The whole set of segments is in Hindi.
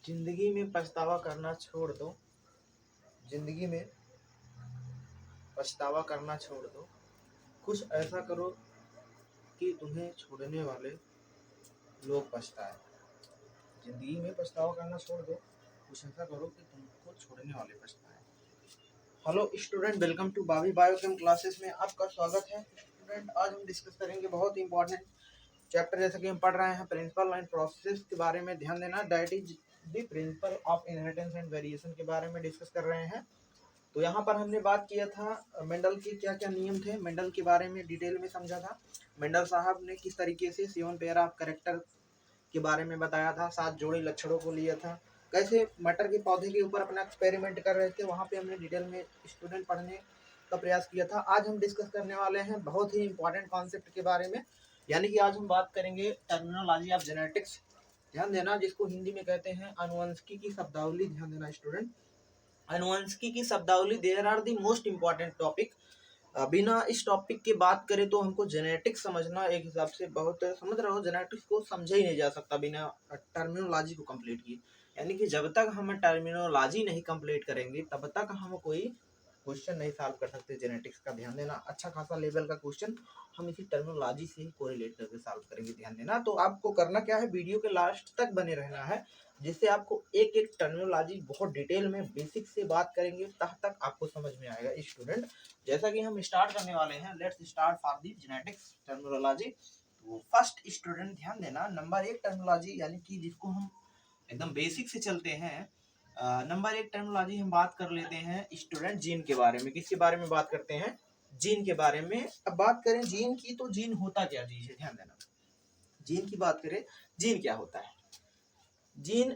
जिंदगी में पछतावा करना छोड़ दो। जिंदगी में पछतावा करना छोड़ दो। कुछ ऐसा करो कि तुम्हें छोड़ने वाले लोग पछताए। जिंदगी में पछतावा करना छोड़ दो। कुछ ऐसा करो कि तुमको छोड़ने वाले पछताए। हेलो स्टूडेंट, वेलकम टू बाबी बायोकेम क्लासेस में आपका स्वागत है। स्टूडेंट, आज हम डिस्कस करेंगे बहुत ही इंपॉर्टेंट चैप्टर जैसा कि हम पढ़ रहे हैं प्रिंसिपल एंड प्रोसेस के बारे में। ध्यान देना, that is the principle of inheritance and variation के बारे में डिस्कस कर रहे हैं। तो यहाँ पर हमने बात किया था मेंडल के क्या क्या नियम थे, मेंडल के बारे में डिटेल में समझा था। मेंडल साहब ने किस तरीके से 7 पेयर ऑफ कैरेक्टर के बारे में बताया था, 7 जोड़ी लक्षणों को लिया था, कैसे मटर के पौधे के ऊपर अपना एक्सपेरिमेंट कर रहे थे, वहाँ पे हमने डिटेल में स्टूडेंट पढ़ने का प्रयास किया था। आज हम डिस्कस करने वाले हैं बहुत ही इंपॉर्टेंट कॉन्सेप्ट के बारे में, यानी कि आज हम बात करेंगे टर्मिनोलॉजी ऑफ जेनेटिक्स। ध्यान देना, जिसको हिंदी में कहते हैं आनुवंशिकी की शब्दावली। ध्यान देना स्टूडेंट, आनुवंशिकी की शब्दावली there are the most important topic. बिना इस टॉपिक की बात करें तो हमको जेनेटिक्स समझना एक हिसाब से बहुत, समझ रहे हो, जेनेटिक्स को समझा ही नहीं जा सकता बिना टर्मिनोलॉजी को कंप्लीट किए। यानी कि जब तक हम टर्मिनोलॉजी नहीं कंप्लीट करेंगे तब तक हम कोई क्वेश्चन नहीं सॉल्व कर सकते जेनेटिक्स का। ध्यान देना, अच्छा खासा लेवल का क्वेश्चन हम इसी टर्मिनोलॉजी से ही कोरिलेट करके सॉल्व करेंगे। ध्यान देना, तो आपको करना क्या है, वीडियो के लास्ट तक बने रहना है, जिससे आपको एक एक टर्मिनोलॉजी बहुत डिटेल में बेसिक से बात करेंगे, तब तक आपको समझ में आएगा स्टूडेंट। जैसा कि हम स्टार्ट करने वाले हैं, let's start for the genetics terminology. तो फर्स्ट स्टूडेंट ध्यान देना, नंबर 1 टर्मिनोलॉजी, यानी कि जिसको हम एकदम बेसिक से चलते हैं। नंबर 1 टर्मिनोलॉजी हम बात कर लेते हैं स्टूडेंट जीन के बारे में। किसके बारे में बात करते हैं? जीन के बारे में। अब बात करें जीन की, तो जीन होता क्या चीज है? ध्यान देना, जीन की बात करें, जीन क्या होता है? Gene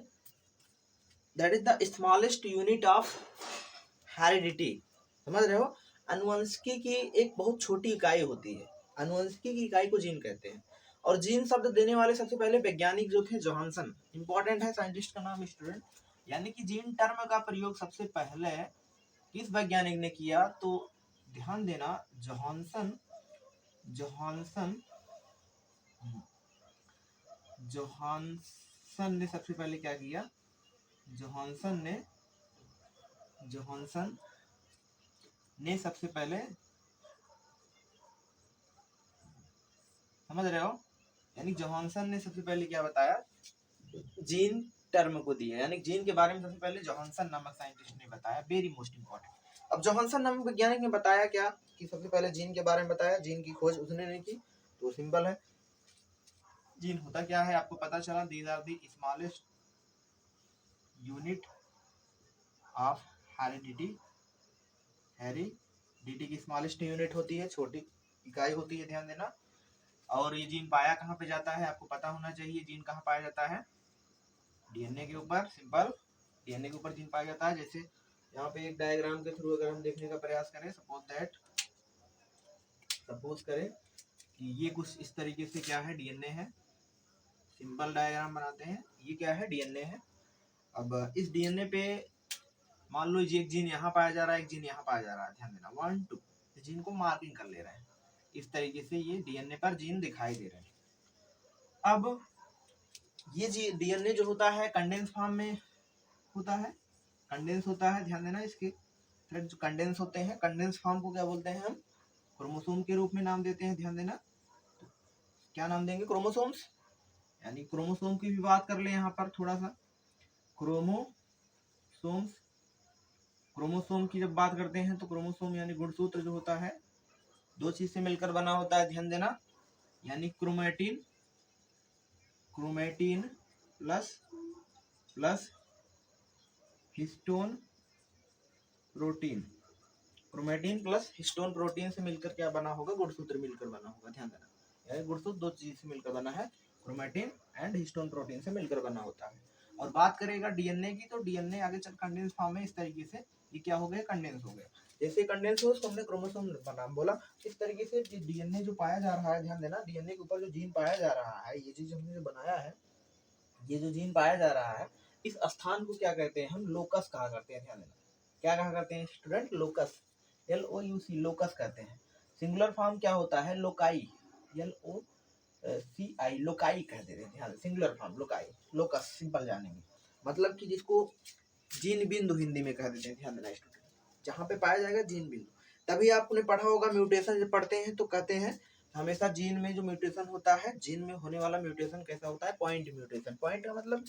that is the smallest unit of heredity. समझ रहे हो? अनुवंशिकी की एक बहुत छोटी इकाई होती है, अनुवंशिकी की इकाई को जीन कहते हैं। और जीन शब्द देने वाले सबसे पहले वैज्ञानिक जो थे जॉनसन, इंपॉर्टेंट है साइंटिस्ट का नाम स्टूडेंट। यानी कि जीन टर्म का प्रयोग सबसे पहले किस वैज्ञानिक ने किया? तो ध्यान देना, जॉनसन। जॉनसन जॉनसन ने सबसे पहले क्या किया? जॉनसन ने सबसे पहले, समझ रहे हो, यानी जॉनसन ने सबसे पहले क्या बताया? जीन टर्म को दिया, यानी जीन के बारे में सबसे पहले जॉनसन नामक साइंटिस्ट ने बताया। Very most important. अब जॉनसन नामक वैज्ञानिक ने बताया क्या कि सबसे पहले जीन के बारे में बताया, जीन की खोज उसने नहीं की, तो सिंपल है। जीन होता क्या है आपको पता चला, these are the smallest unit of heredity. Heredity की स्मॉलेस्ट यूनिट होती है, छोटी इकाई होती है। ध्यान देना, और ये जीन पाया कहाँ पे जाता है आपको पता होना चाहिए। जीन कहाँ पाया जाता है? डीएनए के ऊपर। सिंपल, डीएनए के ऊपर जीन पाया जाता है। जैसे यहाँ पे एक डायग्राम के थ्रू अगर हम देखने का प्रयास करें, सपोज करें कि ये कुछ इस तरीके से क्या है, डीएनए है। सिंपल डायग्राम बनाते हैं, ये क्या है? डीएनए है। अब इस डीएनए पे मान लो एक जीन यहाँ पाया जा रहा है, एक जीन यहाँ पाया जा रहा है। ध्यान देना, 1 2 जीन को मार्किंग कर ले रहे हैं। इस तरीके से ये डीएनए पर जीन दिखाई दे रहे हैं। अब ये डीएनए जो होता है कंडेंस फॉर्म में होता है, कंडेंस होता है। ध्यान देना, इसके थ्रेड जो कंडेंस होते हैं, कंडेंस फॉर्म को क्या बोलते हैं हम? क्रोमोसोम के रूप में नाम देते हैं। ध्यान देना, तो क्या नाम देंगे? क्रोमोसोम्स। यानी क्रोमोसोम की भी बात कर ले यहाँ पर थोड़ा सा, क्रोमोसोम्स। क्रोमोसोम की जब बात करते हैं तो क्रोमोसोम यानी गुणसूत्र जो होता है, 2 चीज से मिलकर बना होता है। ध्यान देना, यानी chromatin plus histone protein. Chromatin plus histone protein से मिलकर क्या बना होगा? गुणसूत्र मिलकर बना होगा। ध्यान देना, यानी गुणसूत्र 2 चीज से मिलकर बना है, क्रोमैटिन एंड हिस्टोन प्रोटीन से मिलकर बना होता है। और बात करेगा डीएनए की, तो डीएनए आगे चल कंडेंस फॉर्म में इस तरीके से ये क्या हो गया? कंडेंस हो गया। जैसे कंडेंस हो तो हमने क्रोमोसोम का नाम बोला। इस तरीके से डीएनए जो पाया जा रहा है, ध्यान देना, डीएनए के ऊपर जो जीन पाया जा रहा है, ये चीज हमने जो बनाया है, ये जो जीन पाया जा रहा है, इस स्थान को क्या कहते हैं? हम लोकस कहा करते हैं। ध्यान देना, क्या कहा करते हैं स्टूडेंट? लोकस, LOUC, लोकस कहते हैं। सिंगुलर फॉर्म क्या होता है? लोकाई, LOCI, लोकाई कहते हैं। ध्यान, singular form loci, locus simple जानेंगे। मतलब कि जिसको जीन बिंदु हिंदी में कह देते हैं, ध्यान देना स्टूडेंट, जहाँ पे पाया जाएगा जीन बिंदु। तभी आपने पढ़ा होगा म्यूटेशन जब पढ़ते हैं तो कहते हैं हमेशा जीन में जो म्यूटेशन होता है, जीन में होने वाला म्यूटेशन कैसा होता है, पॉइंट म्यूटेशन। पॉइंट का मतलब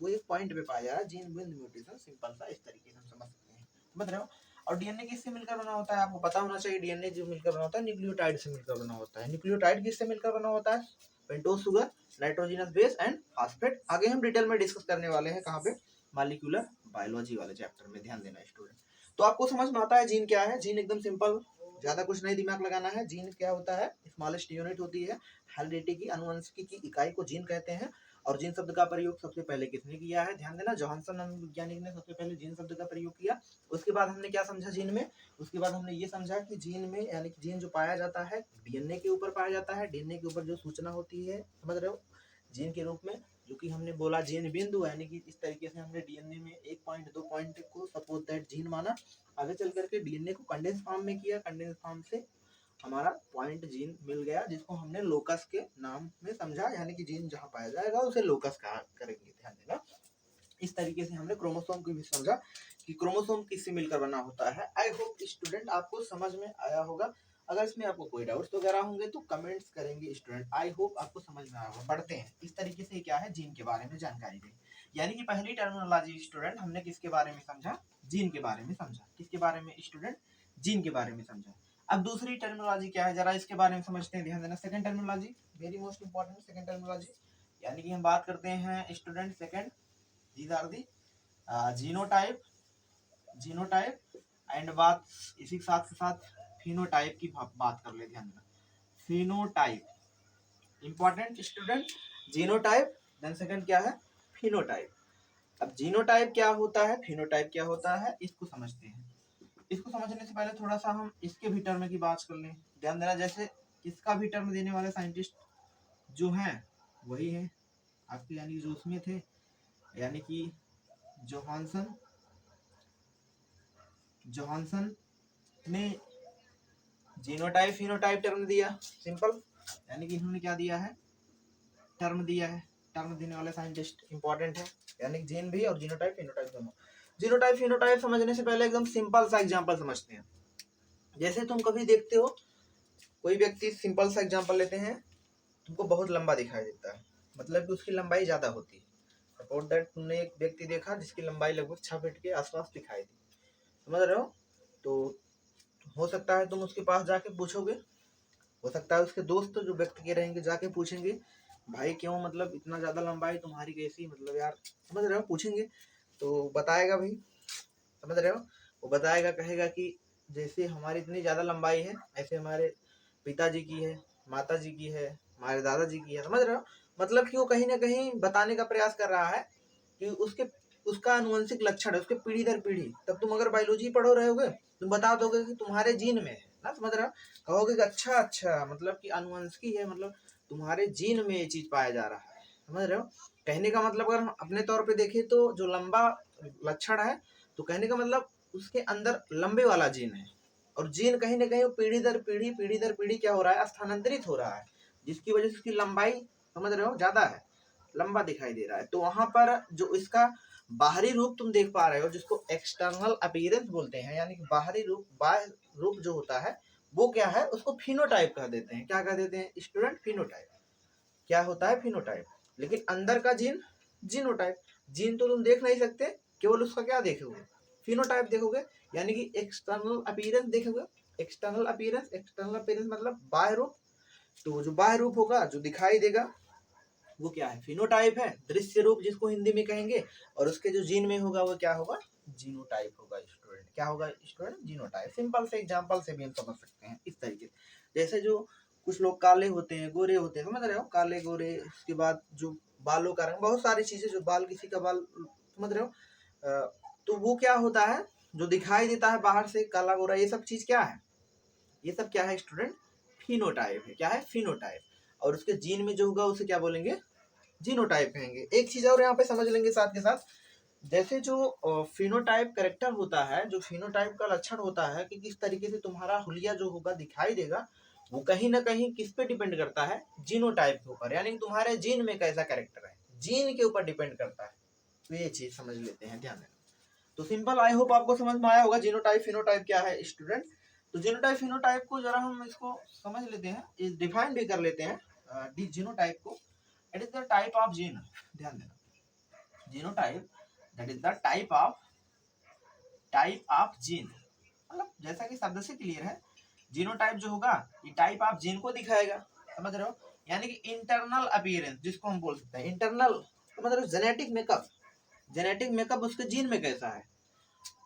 वो एक पॉइंट पे पाया जा रहा है, जीन बिंदु म्यूटेशन, सिंपल सा इस तरीके से हम समझ सकते हैं, समझ रहे हो। और डीएनए किससे मिलकर बना होता है, आपको पता होना चाहिए। डीएनए जो मिलकर बना होता है न्यूक्लियोटाइड से मिलकर बना होता है। न्यूक्लियोटाइड किससे मिलकर बना होता है, pentose sugar, nitrogenous base and phosphate. आगे हम डिटेल में डिस्कस करने वाले हैं, कहाँ पे, मॉलिक्यूलर बायोलॉजी वाले चैप्टर में, ध्यान देना स्टूडेंट। तो आपको समझ में आता है जीन क्या है। जीन एकदम सिंपल, ज्यादा कुछ नहीं दिमाग लगाना है। जीन क्या होता है, स्मॉलेस्ट यूनिट होती है हेरिडिटी की, अनुवंशिकी की इकाई को जीन कहते हैं। और जीन शब्द का प्रयोग सबसे पहले किसने किया है, ध्यान देना, जॉनसन वैज्ञानिक ने सबसे पहले जीन शब्द का प्रयोग किया। उसके बाद हमने क्या समझा जीन में, उसके बाद हमने ये समझा कि जीन में, यानी कि जीन जो पाया जाता है डीएनए के ऊपर पाया जाता है, डीएनए के ऊपर जो सूचना होती है, समझ रहे हो, जीन के रूप में, जो कि हमने बोला जीन बिंदु, यानी कि इस तरीके से हमने डीएनए में एक पॉइंट, दो पॉइंट को सपोज दैट जीन माना। आगे चल करके डीएनए को कंडेंस फॉर्म में किया, कंडेंस फॉर्म से हमारा पॉइंट जीन मिल गया, जिसको हमने लोकस के नाम में समझा, यानी कि जीन जहाँ पाया जाएगा उसे लोकस कहा करेंगे, ध्यान देना। इस तरीके से हमने क्रोमोसोम को भी समझा कि क्रोमोसोम किससे मिलकर बना होता है। आई होप स्टूडेंट आपको समझ में आया होगा। अगर इसमें आपको कोई डाउट्स वगैरह होंगे तो कमेंट्स करेंगे स्टूडेंट। आई होप आपको समझ में आया होगा। बढ़ते हैं, इस तरीके से क्या है, जीन के बारे में जानकारी दी, यानी कि पहली टर्मिनोलॉजी स्टूडेंट हमने किसके बारे में समझा, जीन के बारे में समझा। किसके बारे में स्टूडेंट, जीन के बारे में समझा। अब दूसरी टर्मिनोलॉजी क्या है, जरा इसके बारे में समझते हैं, ध्यान देना। Second terminology very most important, second terminology, यानी कि हम बात करते हैं student second, these are the genotype, genotype and बात इसी के साथ फिनोटाइप की बात कर ले, ध्यान देना। Phenotype important student, genotype, then second क्या है, फिनोटाइप। अब जीनोटाइप क्या होता है, फिनोटाइप क्या होता है, इसको समझते हैं। इसको समझने से पहले थोड़ा सा हम इसके भी टर्म की बात कर लें, ध्यान देना। जैसे इसका भी टर्म देने वाले साइंटिस्ट जो हैं वही है आपके, यानी जो उसमें थे, यानी कि जोहानसन, जोहानसन ने जीनोटाइप फिनोटाइप टर्म दिया, सिंपल, यानी कि इन्होंने क्या दिया है, टर्म दिया है। टर्म देने वाले साइंटिस्ट इंपॉर्टेंट है, यानी जीन भी और जीनोटाइप फिनोटाइप दोनों। जीनोटाइप फिनोटाइप समझने से पहले एकदम सिंपल सा एग्जांपल समझते हैं। जैसे तुम कभी देखते हो कोई व्यक्ति, सिंपल सा एग्जांपल लेते हैं, तुमको बहुत लंबा दिखाई देता है, मतलब कि उसकी लंबाई ज्यादा होती है। सपोज दैट तुमने एक व्यक्ति देखा जिसकी लंबाई लगभग 6 फीट के आसपास दिखाई दी, समझ रहे हो। तो हो सकता है तुम उसके पास जाके पूछोगे, हो सकता है उसके दोस्त जो व्यक्ति के रहेंगे जाके पूछेंगे, भाई क्यों, मतलब इतना ज्यादा लंबाई तुम्हारी कैसी, मतलब यार, समझ रहे हो, पूछेंगे तो बताएगा भाई, समझ रहे हो, वो बताएगा, कहेगा कि जैसे हमारी इतनी ज्यादा लंबाई है ऐसे हमारे पिताजी की है, माता जी की है, हमारे दादाजी की है, समझ रहे हो। मतलब कि वो कहीं ना कहीं बताने का प्रयास कर रहा है कि उसके, उसका आनुवंशिक लक्षण है, उसके पीढ़ी दर पीढ़ी। तब तुम अगर बायोलॉजी पढ़ो रहे होगे तुम बता दोगे कि तुम्हारे जीन में है ना, समझ रहे हो, कहोगे कि अच्छा अच्छा, मतलब कि आनुवंशिकी है, मतलब तुम्हारे जीन में ये चीज पाया जा रहा है, समझ रहे हो। कहने का मतलब अगर हम अपने तौर पे देखें तो जो लंबा लक्षण है, तो कहने का मतलब उसके अंदर लंबे वाला जीन है, और जीन कहीं ना कहीं पीढ़ी दर पीढ़ी क्या हो रहा है, स्थानांतरित हो रहा है, जिसकी वजह से उसकी लंबाई, समझ रहे हो, ज्यादा है, लंबा दिखाई दे रहा है। तो वहां पर जो इसका बाहरी रूप तुम देख पा रहे हो, जिसको एक्सटर्नल अपीयरेंस बोलते हैं, यानी कि बाहरी रूप, बाह्य रूप जो होता है वो क्या है, उसको फिनोटाइप कह देते हैं। क्या कह देते हैं स्टूडेंट, फिनोटाइप। क्या होता है फिनोटाइप, लेकिन अंदर का जीन जीनोटाइप। जीन तो तुम देख नहीं सकते, केवल उसका क्या देखोगे, फिनोटाइप देखोगे, यानी कि एक्सटर्नल अपीयरेंस देखोगे। एक्सटर्नल अपीयरेंस, एक्सटर्नल अपीयरेंस मतलब बाह्य रूप। तो जो बाह्य रूप होगा, जो दिखाई देगा, वो क्या है, फिनोटाइप है, दृश्य रूप जिसको हिंदी में कहेंगे। और उसके जो जीन में होगा वो क्या होगा, जीनोटाइप होगा स्टूडेंट। क्या होगा स्टूडेंट, जीनोटाइप। सिंपल से एग्जांपल से भी हम समझ सकते हैं इस तरीके से। जैसे जो कुछ लोग काले होते हैं, गोरे होते हैं, समझ रहे हो, काले गोरे, उसके बाद जो बालों का रंग, बहुत सारी चीजें, जो बाल, किसी का बाल, समझ रहे हो, तो वो क्या होता है, जो दिखाई देता है बाहर से काला गोरा, ये सब चीज क्या है, ये सब क्या है स्टूडेंट, फिनोटाइप है। क्या है, फिनोटाइप। और उसके जीन में जो होगा उसे क्या बोलेंगे, जीनोटाइप कहेंगे। एक चीज और यहाँ पे समझ लेंगे साथ के साथ, जैसे जो फिनोटाइप करेक्टर होता है, जो फिनोटाइप का लक्षण होता है कि किस तरीके से तुम्हारा हुलिया जो होगा दिखाई देगा, वो कहीं ना कहीं किस पे डिपेंड करता है, जीनोटाइप के ऊपर, यानी कि तुम्हारे जीन में कैसा कैरेक्टर है, जीन के ऊपर डिपेंड करता है। तो ये चीज समझ लेते हैं, ध्यान देना। तो सिंपल, आई होप आपको समझ में आया होगा जीनोटाइप फिनोटाइप क्या है स्टूडेंट। तो जीनोटाइप फिनोटाइप को जरा हम इसको समझ लेते हैं, डिफाइन भी कर लेते हैं जीनोटाइप को। It is the type of gene, ध्यान देना, genotype that is the type of gene, मतलब जैसा कि शब्द से क्लियर है, जीनोटाइप जो होगा ये टाइप ऑफ जीन को दिखाएगा, समझ रहे हो, यानी कि इंटरनल अपीयरेंस जिसको हम बोल सकते हैं इंटरनल, समझ रहे हो, जेनेटिक मेकअप उसके जीन में कैसा है।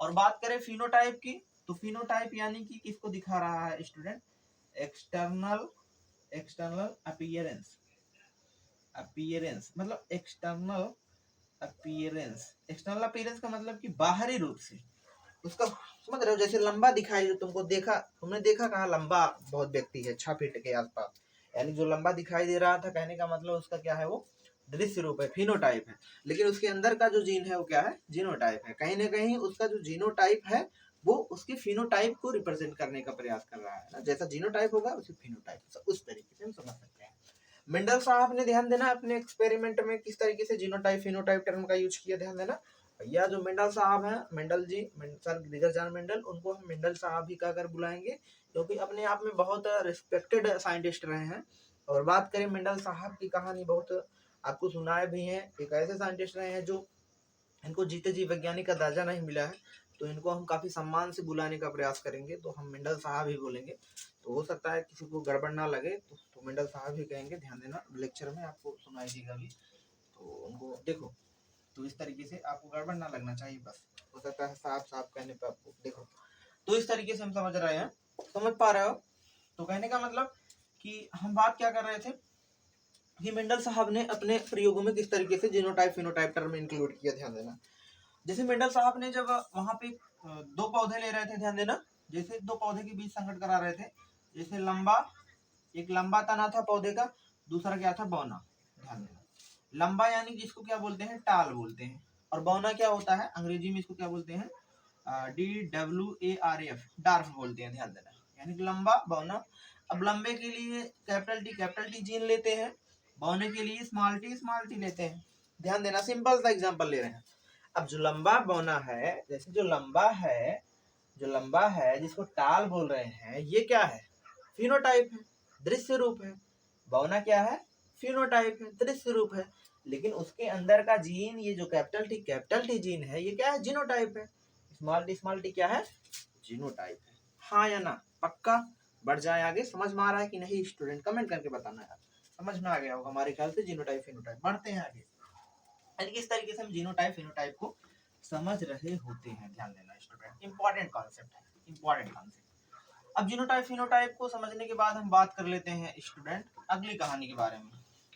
और बात करें फिनोटाइप की, तो फिनोटाइप यानी कि किसको दिखा रहा है स्टूडेंट, एक्सटर्नल अपीयरेंस मतलब एक्सटर्नल अपीयरेंस का मतलब कि बाहरी रूप से उसका, समझ रहे हो, जैसे लंबा दिखाई, जो तुमने देखा कहा लंबा बहुत व्यक्ति है 6 फीट के आसपास, यानी जो लंबा दिखाई दे रहा था, कहने का मतलब उसका क्या है, वो दृश्य रूप है, फिनोटाइप है। लेकिन उसके अंदर का जो जीन है वो क्या है, जीनोटाइप है। कहीं ना कहीं उसका जो जीनोटाइप है वो उसके फिनोटाइप को रिप्रेजेंट करने का प्रयास कर रहा है ना, जैसा जीनोटाइप होगा उसी फिनोटाइप, उस तरीके से हम समझ सकते हैं। मेंडल साहब ने, ध्यान देना, अपने एक्सपेरिमेंट में किस तरीके से जीनोटाइप फिनोटाइप टर्म का यूज किया, ध्यान देना। भैया जो मेंडल साहब हैं, मेंडल जी, सर दिगर जॉन मेंडल, उनको हम मेंडल साहब ही कहकर बुलाएंगे, क्योंकि अपने आप में बहुत रिस्पेक्टेड साइंटिस्ट रहे हैं। और बात करें मेंडल साहब की कहानी बहुत आपको सुनाए भी हैं, एक ऐसे साइंटिस्ट रहे हैं जो, इनको जीते जी वैज्ञानिक का दर्जा नहीं मिला है, तो इनको हम काफी सम्मान से बुलाने का प्रयास करेंगे, तो हम मेंडल साहब ही बोलेंगे। तो हो सकता है किसी को गड़बड़ ना लगे, तो मेंडल साहब ही कहेंगे, ध्यान देना, लेक्चर में आपको सुनाई देगा भी, तो उनको देखो, तो इस तरीके से आपको गड़बड़ ना लगना चाहिए, बस हो सकता है साहब साहब कहने पे आपको, देखो, तो इस तरीके से हम समझ रहे हैं, समझ पा रहे हो। तो कहने का मतलब कि हम बात क्या कर रहे थे कि मेंडल साहब ने अपने प्रयोगों में किस तरीके से जीनोटाइप फिनोटाइप टर्म इंक्लूड किया, ध्यान देना। जैसे मेंडल साहब ने जब वहां पे 2 पौधे ले रहे थे, ध्यान देना, जैसे 2 पौधे के बीच संकट करा रहे थे, जैसे एक लंबा तना था पौधे का, दूसरा क्या था, बौना, ध्यान देना। लंबा यानी जिसको क्या बोलते हैं, टाल बोलते हैं, और बौना क्या होता है, अंग्रेजी में इसको क्या बोलते हैं, DWARF, डार्फ बोलते हैं, ध्यान देना, यानी कि लंबा बौना। अब लंबे के लिए कैपिटल टी जीन लेते हैं, बौने के लिए स्मॉल टी लेते हैं, ध्यान देना, सिंपल सा एग्जांपल ले रहे हैं। अब जो लंबा बौना है, जैसे जो लंबा है जिसको टाल बोल रहे हैं, ये क्या है, फिनोटाइप है, दृश्य रूप है। बौना क्या है, फिनोटाइप है, दृश्य रूप है। लेकिन उसके अंदर का जीन, ये जो कैपिटल टी जीन है, ये क्या है, जीनोटाइप है। स्मॉल टी क्या है, जीनोटाइप है। हाँ या ना, पक्का? बढ़ जाए आगे, समझ में आ रहा है कि नहीं स्टूडेंट, कमेंट करके बताना यार, समझ में आ गया होगा हमारे ख्याल से जीनोटाइप फिनोटाइप। बढ़ते हैं आगे, यानी किस तरीके से हम जीनोटाइप फिनोटाइप को समझ रहे होते हैं, ध्यान देना स्टूडेंट, इंपॉर्टेंट कॉन्सेप्ट है, इंपॉर्टेंट कॉन्सेप्ट। अब जीनोटाइप फिनोटाइप को समझने के बाद हम बात कर लेते हैं स्टूडेंट अगली कहानी के बारे में।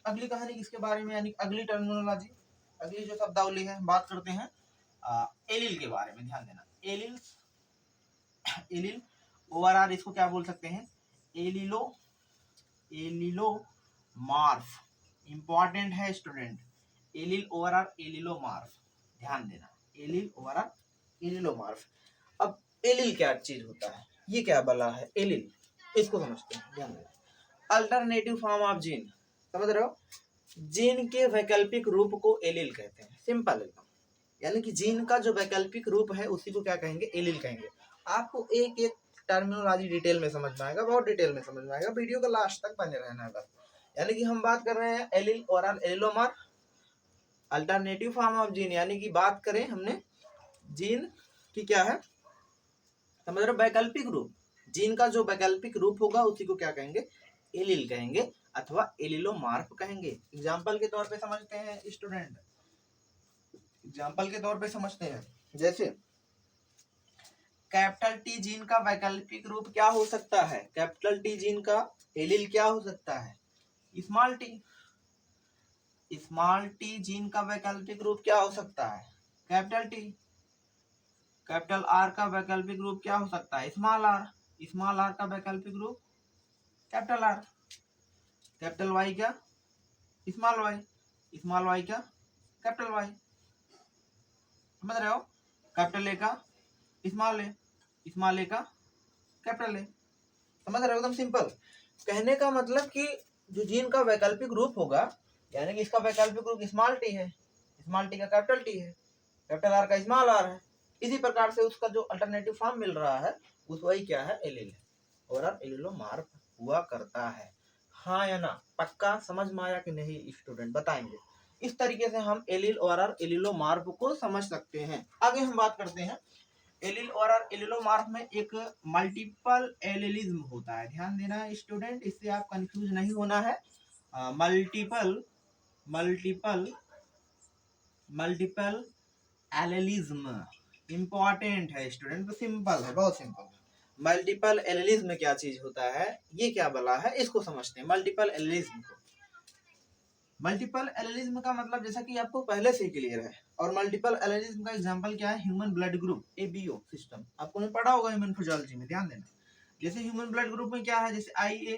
अगली कहानी किसके बारे में, यानी अगली टर्मिनोलॉजी, अगली जो शब्दावली है, बात करते हैं एलील के बारे में, ध्यान देना। एलील ओवरऑल इसको क्या बोल सकते हैं, एलिलोमार्फ, इंपॉर्टेंट है स्टूडेंट, एलील ओवरऑल एलिलोमार्फ, ध्यान देना, एलील ओवरऑल एलिलोमार्फ। अब एलील क्या चीज होता है, ये क्या बला है एलील, इसको समझते हैं, ध्यान देना। अल्टरनेटिव फॉर्म ऑफ जीन, समझ रहे हो, जीन के वैकल्पिक रूप को एलील कहते हैं, सिंपल एकदम, यानी कि जीन का जो वैकल्पिक रूप है उसी को क्या कहेंगे, एलील कहेंगे। आपको एक एक टर्मिनोलॉजी डिटेल में समझ में आएगा, बहुत डिटेल में समझ में आएगा, वीडियो का लास्ट तक बने रहना है बस। यानी कि हम बात कर रहे हैं एलील और एलिलोमर, अल्टरनेटिव फॉर्म ऑफ जीन, यानी कि बात करें हमने जीन की क्या है, समझ रहे, वैकल्पिक रूप, जीन का जो वैकल्पिक रूप होगा उसी को क्या कहेंगे, एलील कहेंगे अथवा एलिलोमार्फ कहेंगे। एग्जाम्पल के तौर पे समझते हैं स्टूडेंट, एग्जाम्पल के तौर पे समझते हैं, जैसे कैपिटल टी जीन का वैकल्पिक रूप क्या हो सकता है, कैपिटल टी जीन का एलील क्या हो सकता है, small T. Small T gene का वैकल्पिक रूप क्या हो सकता है, कैपिटल टी। कैपिटल आर का वैकल्पिक रूप क्या हो सकता है, स्मॉल आर। स्मॉल आर का वैकल्पिक रूप कैपिटल आर। कैपिटल वाई का स्मॉल वाई, स्मॉल वाई का कैपिटल वाई, समझ रहे हो। कैपिटल ए का स्मॉल ए, स्मॉल ए का कैपिटल ए, समझ रहे हो, एकदम सिंपल। कहने का मतलब कि जो जीन का वैकल्पिक रूप होगा, यानी कि इसका वैकल्पिक रूप स्मॉल टी है, स्मॉल टी का कैपिटल टी है, कैपिटल आर का स्मॉल आर है। इसी प्रकार से उसका जो अल्टरनेटिव फॉर्म मिल रहा है उस वही क्या है, एलील है, और एलिलोमॉर्फ हुआ करता है। हाँ या ना, पक्का समझ में आया कि नहीं स्टूडेंट, बताएंगे। इस तरीके से हम एलील और एलिलोमॉर्फ को समझ सकते हैं। आगे हम बात करते हैं, एलील और एलिलोमॉर्फ में एक मल्टीपल एलिलिज्म होता है। ध्यान देना स्टूडेंट, इससे आप कंफ्यूज नहीं होना है। Multiple multiple multiple allelism important है स्टूडेंट, तो सिंपल है, बहुत सिंपल है। मल्टीपल एलिलिज्म क्या चीज होता है, ये क्या बला है, इसको समझते हैं मल्टीपल एलिलिज्म को। मल्टीपल एलिलिज्म का मतलब जैसा कि आपको पहले से ही क्लियर है, और मल्टीपल एलिलिज्म का एग्जांपल क्या है, human blood group ABO system, आपको ने पढ़ा होगा ह्यूमन फिजियोलॉजी में, ध्यान देना। जैसे ह्यूमन ब्लड ग्रुप में क्या है, जैसे IA,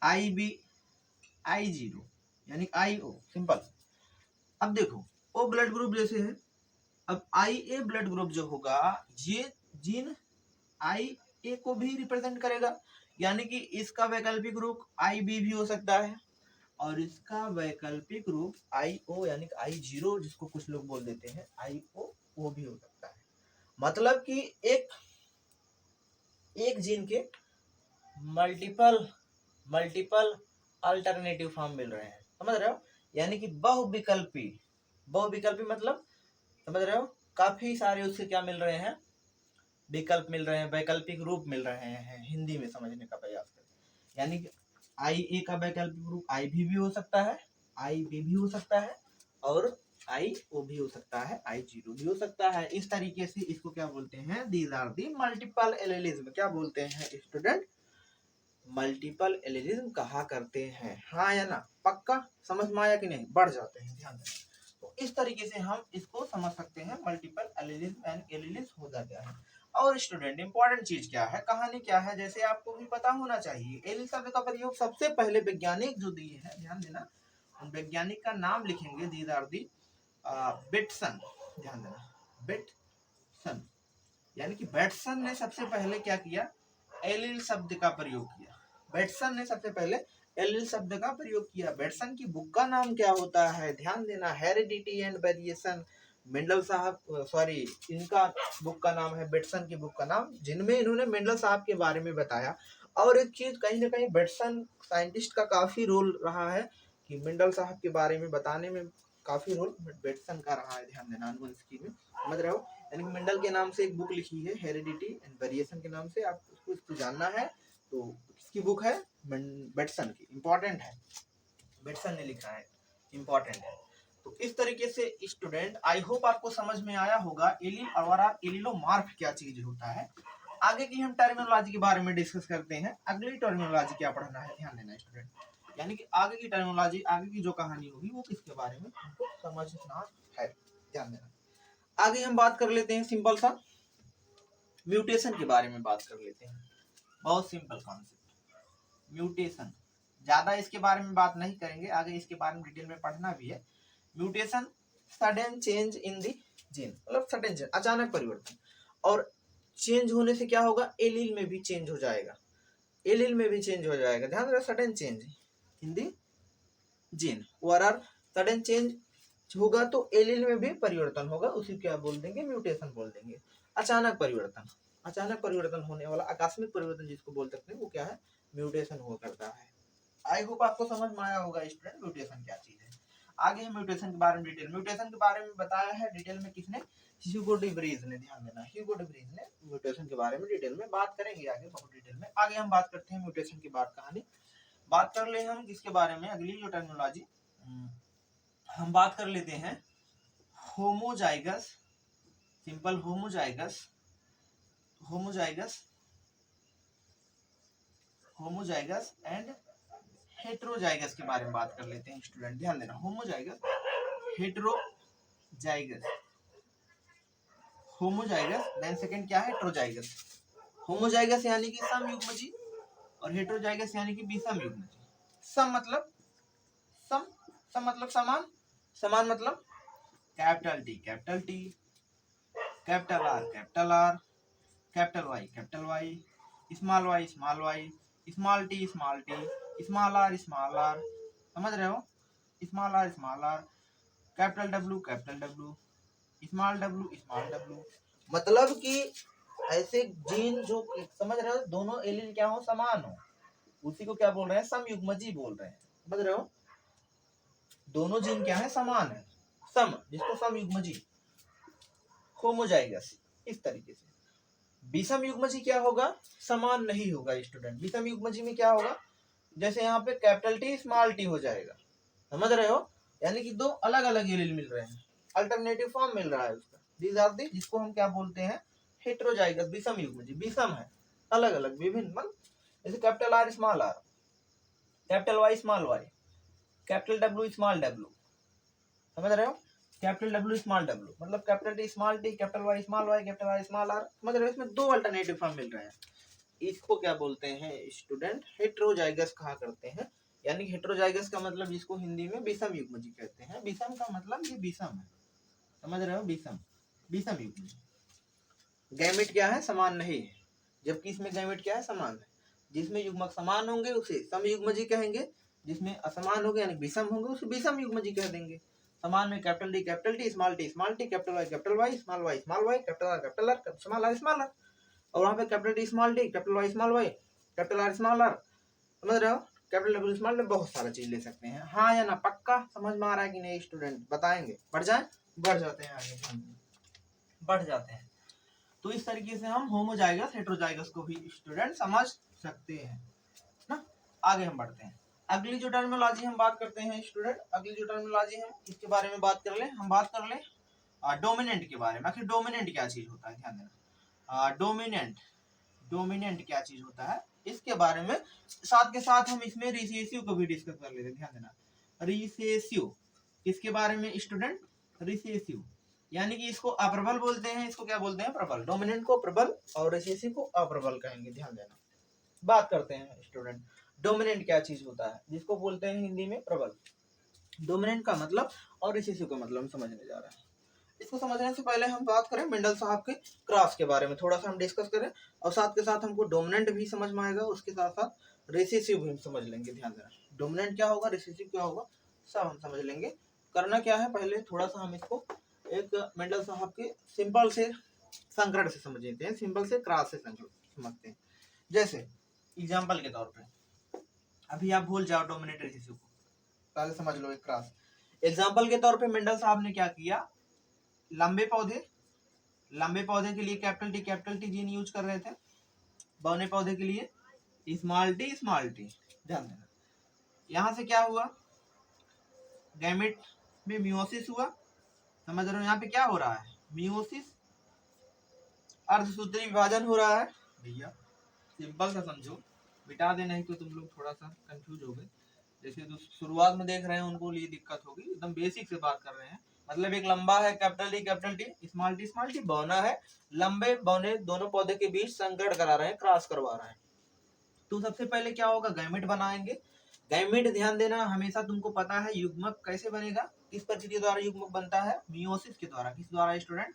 IB, I0 यानी IO, सिंपल। अब देखो ओ ब्लड ग्रुप जैसे है, अब IA ब्लड ग्रुप जो होगा ये जीन IA को भी रिप्रेजेंट करेगा, यानी कि इसका वैकल्पिक रूप IB भी हो सकता है, और इसका वैकल्पिक रूप IO यानी कि I0 जिसको कुछ लोग बोल देते हैं IO, वो भी हो सकता है। मतलब कि एक जीन के मल्टीपल अल्टरनेटिव फॉर्म मिल रहे हैं, समझ रहे हो, यानी कि बहुविकल्पी मतलब समझ रहे हो, काफी सारे उससे क्या मिल रहे हैं, विकल्प मिल रहे हैं, वैकल्पिक रूप मिल रहे हैं। हिंदी में समझने का प्रयास करें, यानी कि IA का वैकल्पिक रूप IB भी हो सकता है, IB भी हो सकता है, और IO भी हो सकता है, I0 भी हो सकता है। इस तरीके से इसको क्या बोलते हैं, these are the multiple allelism. क्या बोलते हैं स्टूडेंट, मल्टीपल एलिलिज्म कहा करते हैं। हाँ या ना, पक्का समझ में आया कि नहीं, बढ़ जाते हैं, ध्यान देना। तो इस तरीके से हम इसको समझ सकते हैं, मल्टीपल एलिलिज्म एंड एलिलिज्म हो जाता है। और स्टूडेंट इंपॉर्टेंट चीज क्या है, कहानी क्या है, जैसे आपको भी पता होना चाहिए, एलिल शब्द का प्रयोग सबसे पहले वैज्ञानिक जो दिए हैं, ध्यान देना, उन वैज्ञानिक का नाम लिखेंगे, दीज आर दी बेटसन, ध्यान देना, बेटसन, यानी कि बेटसन ने सबसे पहले क्या किया, एलिल शब्द का प्रयोग किया। बेटसन ने सबसे पहले एलिल शब्द का प्रयोग किया। बेटसन की बुक का नाम क्या होता है, ध्यान देना, हेरिडिटी एंड वेरिएशन। मेंडल साहब, सॉरी, इनका बुक का नाम है, बेटसन की बुक का नाम, जिनमें इन्होंने मेंडल साहब के बारे में बताया। और एक चीज कहीं ना कहीं बेटसन साइंटिस्ट का काफी रोल रहा है, कि मेंडल साहब के बारे में बताने में काफी रोल बेटसन का रहा है, ध्यान देना, अनुवंशिकी में, समझ रहे हो। यानी मेंडल के नाम से एक बुक लिखी है, हेरिडिटी एंड वेरिएशन के नाम से, आप उसको जानना है तो किसकी बुक है, बेटसन की, इंपॉर्टेंट है, बेटसन ने लिखा है, इंपॉर्टेंट है। तो इस तरीके से स्टूडेंट, आई होप आपको समझ में आया होगा एलिल और एलिलोमॉर्फ क्या चीज होता है। आगे की हम टर्मिनोलॉजी के बारे में डिस्कस करते हैं। अगली टर्मिनोलॉजी क्या पढ़ना है, ध्यान देना स्टूडेंट, यानी कि आगे की टर्मिनोलॉजी, आगे की जो कहानी होगी वो किसके बारे में हमको समझना है, ध्यान देना। आगे हम बात कर लेते हैं सिंपल सा म्यूटेशन के बारे में बात कर लेते हैं। बहुत सिंपल कॉन्सेप्ट, म्यूटेशन, ज्यादा इसके बारे में बात नहीं करेंगे, आगे इसके बारे में डिटेल में पढ़ना भी है। Mutation, sudden change in the gene, मतलब सडन चेंज, अचानक परिवर्तन, और चेंज होने से क्या होगा, एलील में भी चेंज हो जाएगा, एलील में भी चेंज हो जाएगा, ध्यान रखो, sudden change in the gene, और सडन चेंज होगा तो एलील में भी परिवर्तन होगा, उसी क्या बोल देंगे, म्यूटेशन बोल देंगे। अचानक परिवर्तन, अचानक परिवर्तन होने वाला, आकस्मिक परिवर्तन जिसको बोल सकते हैं, वो क्या है, म्यूटेशन हुआ करता है। आई होप आपको समझ में आया होगा स्टूडेंट, म्यूटेशन क्या चीज है। आगे हम म्यूटेशन के बारे में डिटेल, म्यूटेशन के बारे में बताया है डिटेल में किसने, ह्यूगो डी व्रीज ने, ध्यान देना, ह्यूगो डी व्रीज ने म्यूटेशन के बारे में डिटेल में बात करेंगे आगे, बहुत डिटेल में। आगे हम बात करते हैं म्यूटेशन की बात, कहानी बात कर ले हम किसके बारे में, अगली जो टर्मिनोलॉजी हम बात कर लेते हैं, homozygous, simple homozygous, homozygous, homozygous and heterozygous के बारे में बात कर लेते हैं स्टूडेंट, ध्यान देना, homozygous, heterozygous, homozygous, then second क्या है, हेट्रोजाइगस। होमोजाइगस यानी कि समयुग्मजी, और हेट्रोजाइगस यानी कि विषमयुग्मजी। सम मतलब सम, सम मतलब समान, समान मतलब capital T capital T, capital R capital R, capital Y, small Y small Y, small T small R, समझ रहे हो, small R capital W, small W. मतलब कि ऐसे जीन जो समझ रहे हो दोनों एलील क्या हो, समान हो, उसी को क्या बोल रहे हैं, समयुग्मजी बोल रहे हैं। समझ रहे हो, दोनों जीन क्या है, समान है, सम, जिसको समयुग्मजी, होमोजाइगस। इस तरीके से विषम युग्मजी क्या होगा, समान नहीं होगा स्टूडेंट। विषम युग्मजी में क्या होगा, जैसे यहाँ पे कैपिटल टी स्मॉल टी हो जाएगा। समझ रहे हो, यानी कि दो अलग अलग एलील मिल रहे हैं, अल्टरनेटिव फॉर्म मिल रहा है उसका। दीज आर दी, जिसको हम क्या बोलते हैं, हेटेरोजाइगस विषम युग्मजी। विषम है, अलग अलग विभिन्न, मतलब जैसे capital R small R, capital Y small Y, capital W small W. समझ रहे हो, कैपिटल डब्ल्यू स्मॉल डब्ल्यू मतलब capital T small T, capital Y small Y, capital R small R. समझ रहे हो, इसमें दो अल्टरनेटिव फॉर्म मिल रहे हैं। इसको क्या बोलते हैं स्टूडेंट, हेटेरोजाइगस कहा करते हैं। यानी हेटेरोजाइगस का मतलब जिसको हिंदी में विषम युग्मजी कहते हैं। विषम का मतलब ये विषम है, समझ रहे हो, विषम, विषम युग्मजी। गैमेट क्या है, समान नहीं है, जबकि इसमें गैमेट क्या है, समान है। जिसमें युग्मक समान होंगे उसे समयुग्मजी कहेंगे, जिसमें असमान होंगे यानी विषम होंगे उसे विषम युग्मजी कह देंगे। समान में capital D small T, capital Y small Y, capital R small R. और वहाँ पे capital T small T, capital Y small Y, capital R small R. समझ रहे हो, कैपिटल डब्ल्यू स्मॉल में बहुत सारा चीज ले सकते हैं। हाँ या ना, पक्का समझ में आ रहा है कि नहीं स्टूडेंट, बताएंगे, बढ़ जाए, बढ़ जाते हैं आगे, बढ़ जाते हैं। तो इस तरीके से हम होमोजाइगस हेटेरोजाइगस को भी स्टूडेंट समझ सकते हैं ना। आगे हम बढ़ते हैं, अगली जो टर्मिनोलॉजी हम बात करते हैं स्टूडेंट, अगली जो टर्मिनोलॉजी है इसके बारे में बात कर ले, हम बात कर ले डोमिनेंट के बारे में। आखिर डोमिनेंट क्या चीज होता है, ध्यान देना, डोमिनेंट क्या चीज होता है इसके बारे में, साथ के साथ हम इसमें रिसेसिव को भी डिस्कस कर लेते हैं। ध्यान देना, रिसेसिव किसके बारे में स्टूडेंट, रिसेसिव, यानी कि इसको अप्रबल बोलते हैं, इसको क्या बोलते हैं, प्रबल। डोमिनेंट को प्रबल और रिसेसिव को अप्रबल कहेंगे। ध्यान देना, बात करते हैं स्टूडेंट, डोमिनेंट क्या चीज होता है, जिसको बोलते हैं हिंदी में प्रबल। डोमिनेंट का मतलब और रिसेसिव का मतलब हम समझने जा रहे हैं। इसको समझने से पहले हम बात करें मेंडल साहब के क्रॉस के बारे में, थोड़ा सा हम डिस्कस करें, और साथ के साथ हमको डोमिनेंट भी समझ में आएगा, उसके साथ साथ रिसेसिव भी हम समझ लेंगे। ध्यान देना, डोमिनेंट क्या होगा, रिसेसिव क्या होगा, सब हम समझ लेंगे। करना क्या है, पहले थोड़ा सा हम इसको एक मेंडल साहब के सिंपल से संकरण से समझ लेते हैं, सिंपल से क्रॉस से समझते हैं। जैसे एग्जाम्पल के तौर पे, अभी आप भूल जाओ डोमिनेंट रिसेसिव को, पहले समझ लो एक क्रॉस। एग्जाम्पल के तौर पे मेंडल साहब ने क्या किया, लंबे पौधे के लिए कैपिटल टी जीन यूज कर रहे थे, बौने पौधे के लिए स्मॉल टी। ध्यान देना, यहां से क्या हुआ, गैमेट में मियोसिस हुआ। समझ रहे हो, यहाँ पे क्या हो रहा है, मियोसिस, अर्धसूत्री विभाजन हो रहा है। भैया सिंपल सा समझो, मिटा देना ही तो तुम लोग थोड़ा सा कंफ्यूज हो गए। जैसे तो शुरुआत में देख रहे हैं उनको लिए दिक्कत होगी, एकदम बेसिक से बात कर रहे हैं। मतलब एक लंबा है कैपिटल टी, स्मॉल टी, बौना है, लंबे बौने दोनों पौधे के बीच संकरण करा रहे हैं, क्रॉस करवा रहे हैं। तो सबसे पहले क्या होगा, गैमेट बनाएंगे। गैमेट, ध्यान देना, हमेशा तुमको पता है युग्मक कैसे बनेगा, किस प्रक्रिया द्वारा युग्मक बनता है, मियोसिस के द्वारा। किस द्वारा स्टूडेंट,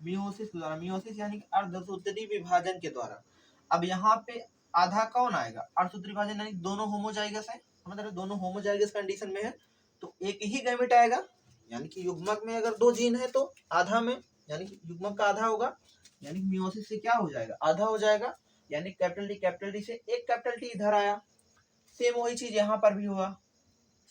मियोसिस के द्वारा। मियोसिस यानी कि अर्धसूत्री विभाजन के द्वारा। अब यहाँ पे आधा कौन आएगा, अर्धसूत्री विभाजन यानी दोनों होमोजाइगस है, समझ रहे, दोनों होमोजाइगस कंडीशन में है, तो एक ही गैमेट आएगा। यानी कि युग्मक में अगर दो जीन है तो आधा में, यानी कि युग्मक का आधा होगा, यानी मियोसिस से क्या हो जाएगा, आधा हो जाएगा। यानी कैपिटल डी से एक कैपिटल टी इधर आया, सेम वही चीज यहाँ पर भी होगा,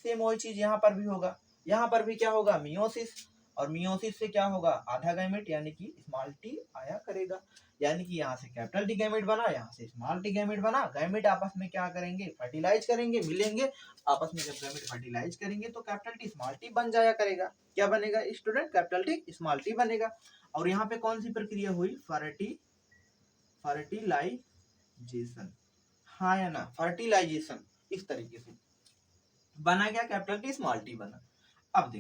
सेम वही चीज यहाँ पर भी होगा। यहाँ पर भी क्या होगा, मियोसिस, और मियोसिस से क्या होगा, आधा गैमेट यानी कि स्मॉल टी आया करेगा। यानी कि यहाँ से कैपिटल टी गैमेट बना, यहाँ से स्मॉल टी गैमेट बना। गैमेट आपस में क्या करेंगे, फर्टिलाइज करेंगे, मिलेंगे आपस में। जब गैमेट फर्टिलाइज करेंगे तो कैपिटल टी स्मॉल टी बन जाया करेगा। क्या बनेगा student, capital T small T बनेगा। और यहाँ पे कौन सी प्रक्रिया हुई, फर्टिलाइजेशन, हाँ या ना, फर्टिलाइजेशन। इस तरीके से बना क्या, कैपिटल टी स्मॉल टी बना। अब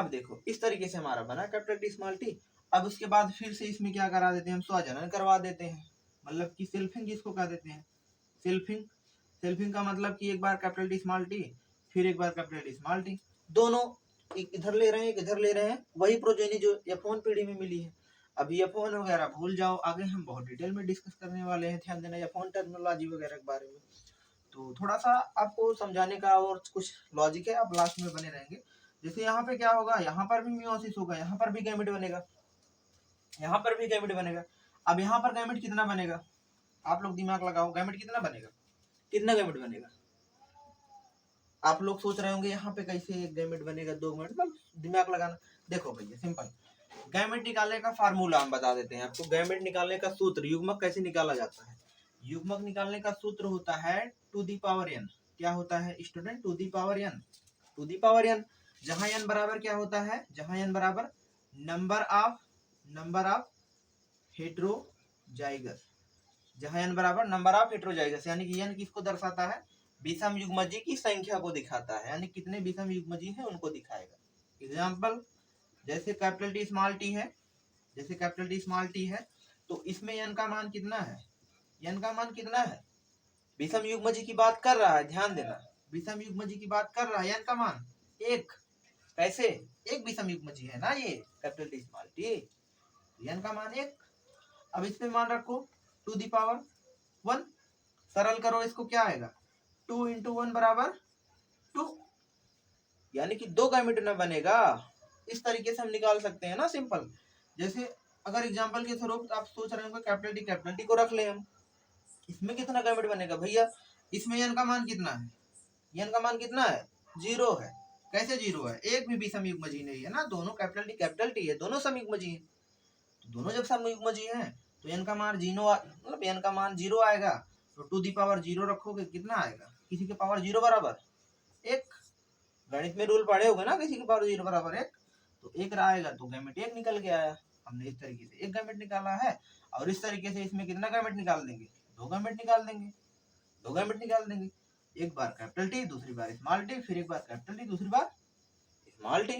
देखो इस तरीके से हमारा बना कैपिटल टी स्मॉल टी। अब उसके बाद फिर से इसमें क्या करा देते हैं, हम स्वजनन करवा देते हैं, मतलब कि सेल्फिंग जिसको कह देते हैं। सेल्फिंग का मतलब कि एक बार कैपिटल टी स्मॉल टी, फिर एक बार कैपिटल टी स्मॉल टी, दोनों एक इधर ले रहे हैं, एक इधर ले रहे हैं। वही प्रोजेनी जो F1 पीढ़ी में मिली है। अभी F1 वगैरह भूल जाओ, आगे हम बहुत डिटेल में डिस्कस करने वाले हैं। ध्यान देना F1 टर्मिनोलॉजी वगैरह के बारे में, तो थोड़ा सा आपको समझाने का और कुछ लॉजिक है, आप लास्ट में बने रहेंगे। जैसे यहाँ पे क्या होगा, यहाँ पर भी मियोसिस होगा, यहाँ पर भी गैमेट बनेगा, यहाँ पर भी गैमेट बनेगा। अब यहाँ पर गैमेट कितना बनेगा, आप लोग दिमाग लगाओ, गैमेट कितना बनेगा, कितना गैमेट बनेगा। आप लोग सोच रहे होंगे यहाँ पे कैसे एक गैमेट बनेगा, 2 गैमेट, बस दिमाग लगाना। देखो भैया सिंपल, गैमेट निकालने का फार्मूला हम बता देते हैं आपको। गैमेट निकालने का सूत्र, युग्मक कैसे निकाला जाता है। युग्मक निकालने का सूत्र होता है टू दी पावर n। क्या होता है student, to the power n, to the power n। जहां n बराबर क्या होता है, जहां n बराबर नंबर ऑफ हेट्रोजाइगस, जहां n बराबर नंबर ऑफ हेट्रोजाइगस, यानी कि n किसको दर्शाता है, विषम युग्मजी की संख्या को दिखाता है, यानी कितने विषम युग्मजी हैं उनको दिखाएगा। एग्जाम्पल, जैसे कैपिटल टी स्मॉल टी है, जैसे कैपिटल टी स्मॉल टी है, तो इसमें n का मान कितना है, n का मान कितना है, विषम युग्मजी की बात कर रहा है, ध्यान देना, विषम युग्मजी की बात कर रहा है, n का मान 1, कैसे, एक विषम युग्मजी है ना ये capital T small T, n का मान 1। अब इसमें मान रखो टू दी पावर 1, सरल करो इसको, क्या आएगा, 2 इंटू 1 बराबर 2, यानी कि 2 गैमेट ना बनेगा। इस तरीके से हम निकाल सकते हैं ना सिंपल। जैसे अगर एग्जांपल के स्वरूप आप सोच रहे होंगे कैपिटल टी को रख ले हम, इसमें कितना गैमेट बनेगा भैया, इसमें n का मान कितना है, n का मान कितना है, 0 है। कैसे 0 है, एक भी विषम युग्मजी नहीं है ना, दोनों कैपिटल टी है, दोनों समयुग्मजी हैं। तो दोनों जब समयुग्मजी हैं तो n का मान 0, मतलब n का मान 0 आएगा। तो टू दी पावर 0 रखोगे कितना आएगा, किसी के पावर 0 बराबर 1, गणित में रूल पढ़े होगे ना, किसी के पावर 0 बराबर 1, तो 1 आएगा तो गैमेट 1 निकल के आया। हमने इस तरीके से 1 गैमेट निकाला है, और इस तरीके से इसमें कितना गैमेट निकाल देंगे, 2 गैमेट निकाल देंगे, 2 गैमेट निकाल देंगे। एक बार कैपिटल टी, दूसरी बार स्मॉल टी, फिर एक बार कैपिटल टी, दूसरी बार स्मॉल टी।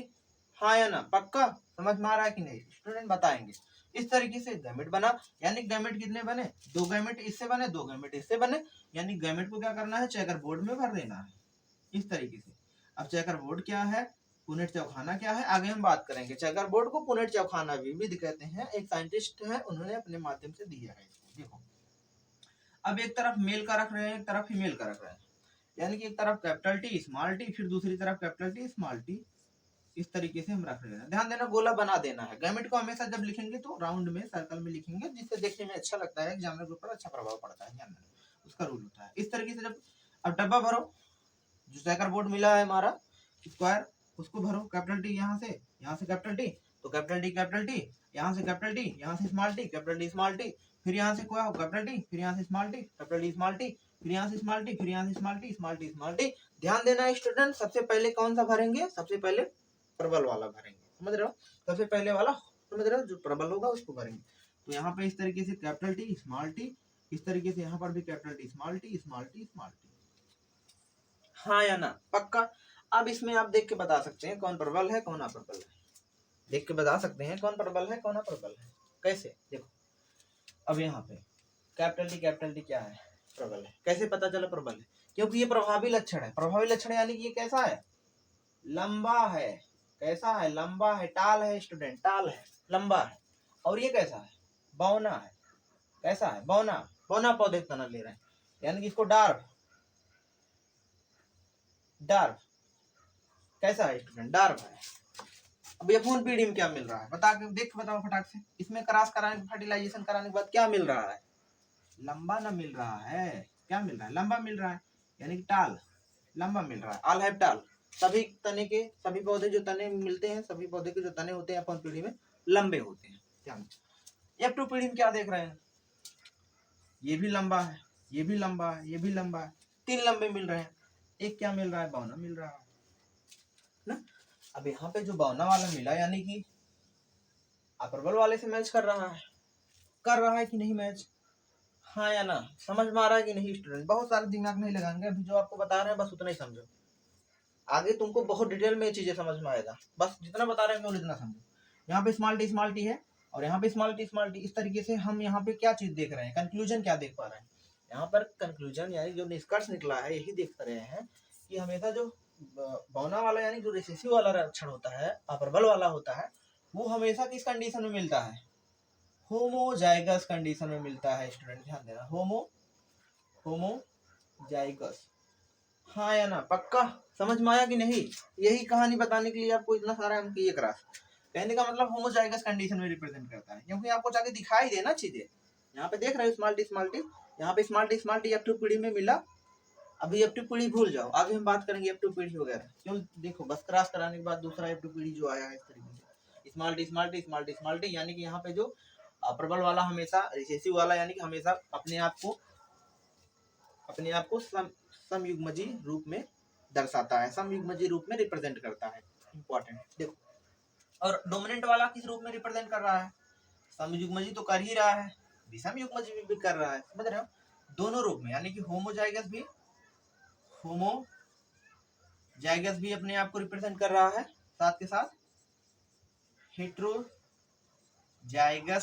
हाँ या ना, पक्का समझ में आ रहा है कि नहीं, स्टूडेंट बताएंगे। इस तरीके से गैमेट बना, यानी गैमेट कितने बने, 2 गैमेट इससे बने, 2 गैमेट इससे बने, यानी गैमेट को क्या करना है, चेकर बोर्ड में भर देना है, इस तरीके से। अब चेकर बोर्ड क्या है, पुनेट चौखाना क्या है, आगे हम बात करेंगे। चेकर बोर्ड को पुनेट चौखाना भी कहते हैं, एक साइंटिस्ट है, उन्होंने अपने माध्यम से दिया है इसको। देखो अब एक तरफ मेल का रख रहे हैं, एक तरफ फीमेल का रख रहे हैं, यानी कि एक तरफ कैपिटल टी स्मॉल टी, फिर दूसरी तरफ कैपिटल टी स्मॉल टी, इस तरीके से हम रख रहे हैं। ध्यान देना, गोला बना देना है। गैमेट को हमेशा जब लिखेंगे तो राउंड में, सर्कल में लिखेंगे, जिससे देखने में अच्छा लगता है, एग्जामिनर के ऊपर अच्छा प्रभाव पड़ता है, ध्यान देना, उसका रूल होता है इस तरीके से। जब अब डब्बा भरो, जो चेकर बोर्ड मिला है हमारा स्क्वायर, उसको भरो, कैपिटल टी यहाँ से कैपिटल टी, तो कैपिटल टी, यहाँ से कैपिटल टी, यहाँ से small T, capital T small T, फिर यहाँ से क्या हो, कैपिटल टी, फिर यहाँ से small T, capital T small T, फिर यहाँ से स्मॉल टी, फिर यहाँ से small T, small T small T. ध्यान देना स्टूडेंट, सबसे पहले कौन सा भरेंगे, सबसे पहले प्रबल वाला भरेंगे, समझ रहे हो, सबसे पहले वाला, समझ रहे हो, जो प्रबल होगा उसको भरेंगे। तो यहाँ पे इस तरीके से कैपिटल टी स्मॉल टी, इस तरीके से यहाँ पर भी capital T small T small T small T. हाँ या ना, पक्का। अब इसमें आप देख के बता सकते हैं कौन प्रबल है कौन अप्रबल है, देख के बता सकते हैं कौन प्रबल है कौन अप्रबल है। कैसे, देखो अब यहाँ पे कैपिटल टी क्या है, प्रबल है। कैसे पता चला प्रबल है, क्योंकि ये प्रभावी लक्षण है। प्रभावी लक्षण यानी कि ये कैसा है, लंबा है, कैसा है, लंबा है, टाल है स्टूडेंट, टाल है, लंबा है। और ये कैसा है, बौना है, कैसा है, बौना, बौना पौधे तना ले रहे हैं, यानी कि इसको डार्क, डार्क कैसा है स्टूडेंट, डार्क है। अब ये फोन पीढ़ी में क्या मिल रहा है, बता के देख, बताओ फटाक से, इसमें क्रॉस कराने, फर्टिलाइजेशन कराने के बाद क्या मिल रहा है, लंबा ना मिल रहा है, क्या मिल रहा है, लंबा मिल रहा है, यानी कि टाल, लंबा मिल रहा है, ऑल हैव टाल। सभी तने के, सभी पौधे जो तने मिलते हैं, सभी पौधे के जो तने होते हैं अपन पीढ़ी में लंबे होते हैं। ध्यान, F2 पीढ़ी में क्या देख रहे हैं, ये भी लंबा है, ये भी लंबा है, ये भी लंबा है, 3 लंबे मिल रहे हैं, एक क्या मिल रहा है, बौना मिल रहा है ना। अब यहाँ पे जो बौना वाला मिला, यानी कि अप्रबल वाले से मैच कर रहा है कि नहीं मैच, हाँ या ना, समझ में आ रहा है कि नहीं स्टूडेंट। बहुत सारे दिमाग नहीं लगाएंगे, अभी जो आपको बता रहे हैं बस उतना ही समझो, आगे तुमको बहुत डिटेल में ये चीजें समझ में आएगा, बस जितना बता रहे हैं केवल इतना समझो। यहाँ पे स्मॉल टी है, और यहाँ पे स्मॉल टी, इस तरीके से हम यहाँ पे क्या चीज देख रहे हैं, कंक्लूजन क्या देख पा रहे हैं यहाँ पर, कंक्लूजन यानी जो निष्कर्ष निकला है यही देख रहे हैं कि हमेशा जो बौना वाला यानी जो रिसेसिव वाला लक्षण होता है, अप्रबल वाला होता है, वो हमेशा किस कंडीशन में मिलता है, होमोजाइगस कंडीशन में मिलता है स्टूडेंट, ध्यान देना, होमोजाइगस हाँ या ना, पक्का समझ में आया कि नहीं? यही कहानी बताने के लिए आपको इतना सारा हम किए क्लास। कहने का मतलब होमोजाइगस कंडीशन में रिप्रेजेंट करता है, क्योंकि आपको जाके दिखाई देना चीजें। यहाँ पे देख रहे हो स्मॉल टी स्मॉल टी, यहाँ पे स्मॉल टी F2 पीढ़ी में मिला। अभी F2 पीढ़ी भूल जाओ, आगे हम बात करेंगे F2 पीढ़ी वगैरह। क्यों? देखो बस क्रॉस कराने के बाद दूसरा F2 पीढ़ी जो आया है इस तरीके से, small T small T small T small T, यानी कि यहाँ पे जो प्रबल वाला हमेशा रिसेसिव वाला यानी कि हमेशा अपने आप को समयुग्मजी रूप में दर्शाता है, समयुग्मजी रूप में रिप्रेजेंट करता है। इंपॉर्टेंट देखो, और डोमिनेंट वाला किस रूप में रिप्रेजेंट कर रहा है? समयुग्मजी तो कर ही रहा है, विषम युग्मजी भी कर रहा है, समझ रहे हो? दोनों रूप में, यानी कि होमोजाइगस भी अपने आप को रिप्रेजेंट कर रहा है, साथ के साथ हेट्रोजाइगस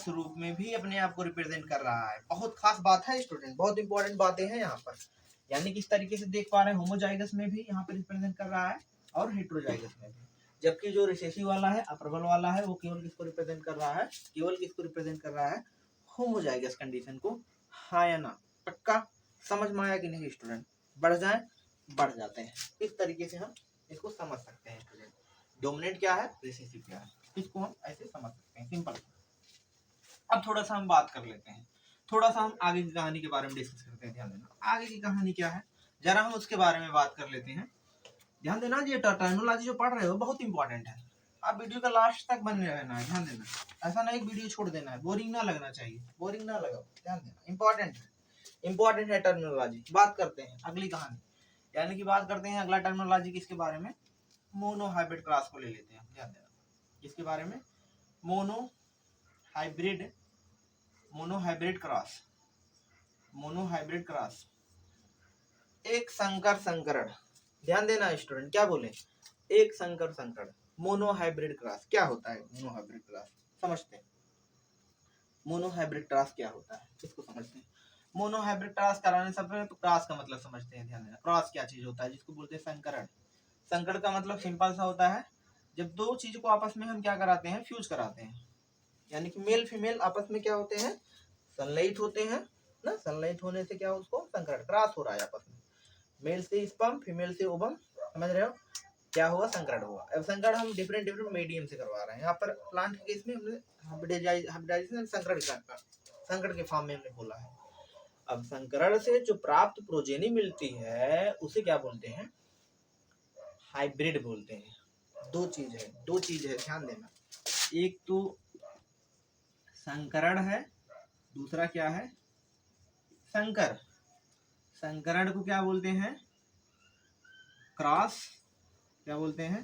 रूप में भी अपने आप को रिप्रेजेंट कर रहा है। बहुत खास बात है स्टूडेंट, बहुत इंपॉर्टेंट बातें हैं यहाँ पर। यानी कि इस तरीके से देख पा रहे हैं, होमोजाइगस में भी यहाँ पर रिप्रेजेंट कर रहा है और हेट्रोजाइगस में भी। जबकि जो रिसेसिव वाला है, अप्रबल वाला है, वो केवल किसको रिप्रेजेंट कर रहा है? केवल किसको रिप्रेजेंट कर रहा है? होमोजाइगस कंडीशन को। हाँ या ना, पक्का समझ में आया कि नहीं स्टूडेंट? बढ़ जाए, बढ़ जाते हैं। इस तरीके से हम इसको समझ सकते हैं स्टूडेंट। डोमिनेंट क्या है, रिसेसिव क्या है, इसको हम ऐसे समझ सकते हैं, सिंपल। अब थोड़ा सा हम बात कर लेते हैं, थोड़ा सा हम आगे की कहानी के बारे में डिस्कस करते हैं। ध्यान देना, आगे की कहानी क्या है जरा हम उसके बारे में बात कर लेते हैं। ध्यान देना, ये टर्मिनोलॉजी जो पढ़ रहे हो बहुत इंपॉर्टेंट है। आप वीडियो का लास्ट तक बने रहना है, ध्यान देना। ऐसा नहीं वीडियो छोड़ देना है, बोरिंग ना लगना चाहिए, बोरिंग ना लगाओ, ध्यान देना। इंपॉर्टेंट है टर्मिनोलॉजी। बात करते हैं अगली कहानी, यानी कि बात करते हैं अगला टर्मिनोलॉजी किसके बारे में? मोनोहाइब्रिड क्रॉस को ले लेते हैं। ध्यान देना, किसके बारे में? मोनोहाइब्रिड क्रॉस, एक संकरण। ध्यान देना स्टूडेंट, क्या बोले? एक संकरण। मोनोहाइब्रिड क्रॉस क्या होता है? मोनोहाइब्रिड क्रॉस समझते हैं। मोनोहाइब्रिड क्रॉस क्या होता है इसको समझते हैं। मोनोहाइब्रिड क्रॉस कराने से पहले तो क्रॉस का मतलब समझते हैं। ध्यान देना, क्रॉस क्या चीज होता है? जिसको बोलते हैं संकरण। संकरण का मतलब सिंपल सा होता है, जब दो चीज को आपस में हम क्या कराते हैं? फ्यूज कराते हैं। यानी कि मेल फीमेल आपस में क्या होते हैं? सनलाइट होते हैं ना। सनलाइट होने से क्या, उसको संकरण, क्रॉस हो रहा है आपस में। मेल से स्पर्म, फीमेल से ओवम, समझ रहे हो? क्या हुआ? संकरण हुआ। अब संकरण हम डिफरेंट मीडियम से करवा रहे हैं। यहाँ पर प्लांट के केस में हमने हाइब्रिडाइजेशन संकरण के फॉर्म में हमने बोला है। अब संकरण से जो प्राप्त प्रोजेनी मिलती है उसे क्या बोलते हैं? हाइब्रिड बोलते हैं। दो चीज है, ध्यान देना। एक तो संकरण है, दूसरा क्या है? संकर। संकरण को क्या बोलते हैं? क्रॉस। क्या बोलते हैं?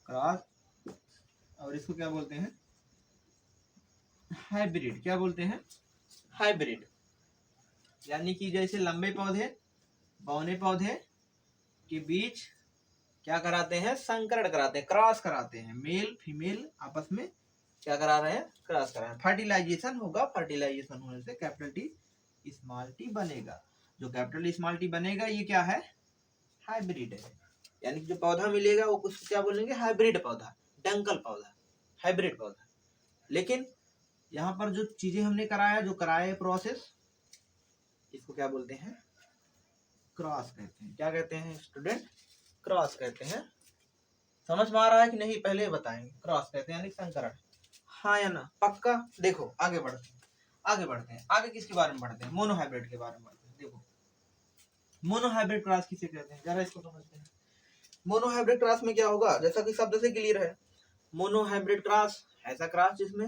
क्रॉस। और इसको क्या बोलते हैं? हाइब्रिड। क्या बोलते हैं? हाइब्रिड। यानी कि जैसे लंबे पौधे, बौने पौधे के बीच क्या कराते हैं? संकरण कराते हैं, क्रॉस कराते हैं। मेल फीमेल आपस में क्या करा रहे हैं? क्रॉस करा रहे हैं। फर्टिलाइजेशन होगा, फर्टिलाइजेशन होने से कैपिटल टी स्मॉल टी बनेगा। जो कैपिटल स्मॉल टी बनेगा ये क्या है? हाइब्रिड है। यानी कि जो पौधा मिलेगा वो कुछ क्या बोलेंगे? हाइब्रिड पौधा, डंकल पौधा, हाइब्रिड पौधा। लेकिन यहाँ पर जो चीजें हमने कराया, जो कराया प्रोसेस, इसको क्या बोलते हैं? क्रॉस कहते हैं। क्या कहते हैं स्टूडेंट? क्रॉस कहते हैं। समझ में आ रहा है कि नहीं? पहले बताएंगे। क्रॉस कहते हैं यानी संकरण। हाँ या ना, पक्का? देखो आगे बढ़ते हैं। आगे किसके बारे में बढ़ते हैं? मोनोहाइब्रिड के बारे में बढ़ते हैं। देखो मोनोहाइब्रिड क्रॉस किसे कहते हैं, जरा इसको समझते हैं। मोनोहाइब्रिड क्रॉस में क्या होगा? जैसा कि शब्द से क्लियर है, मोनोहाइब्रिड क्रॉस ऐसा क्रॉस जिसमें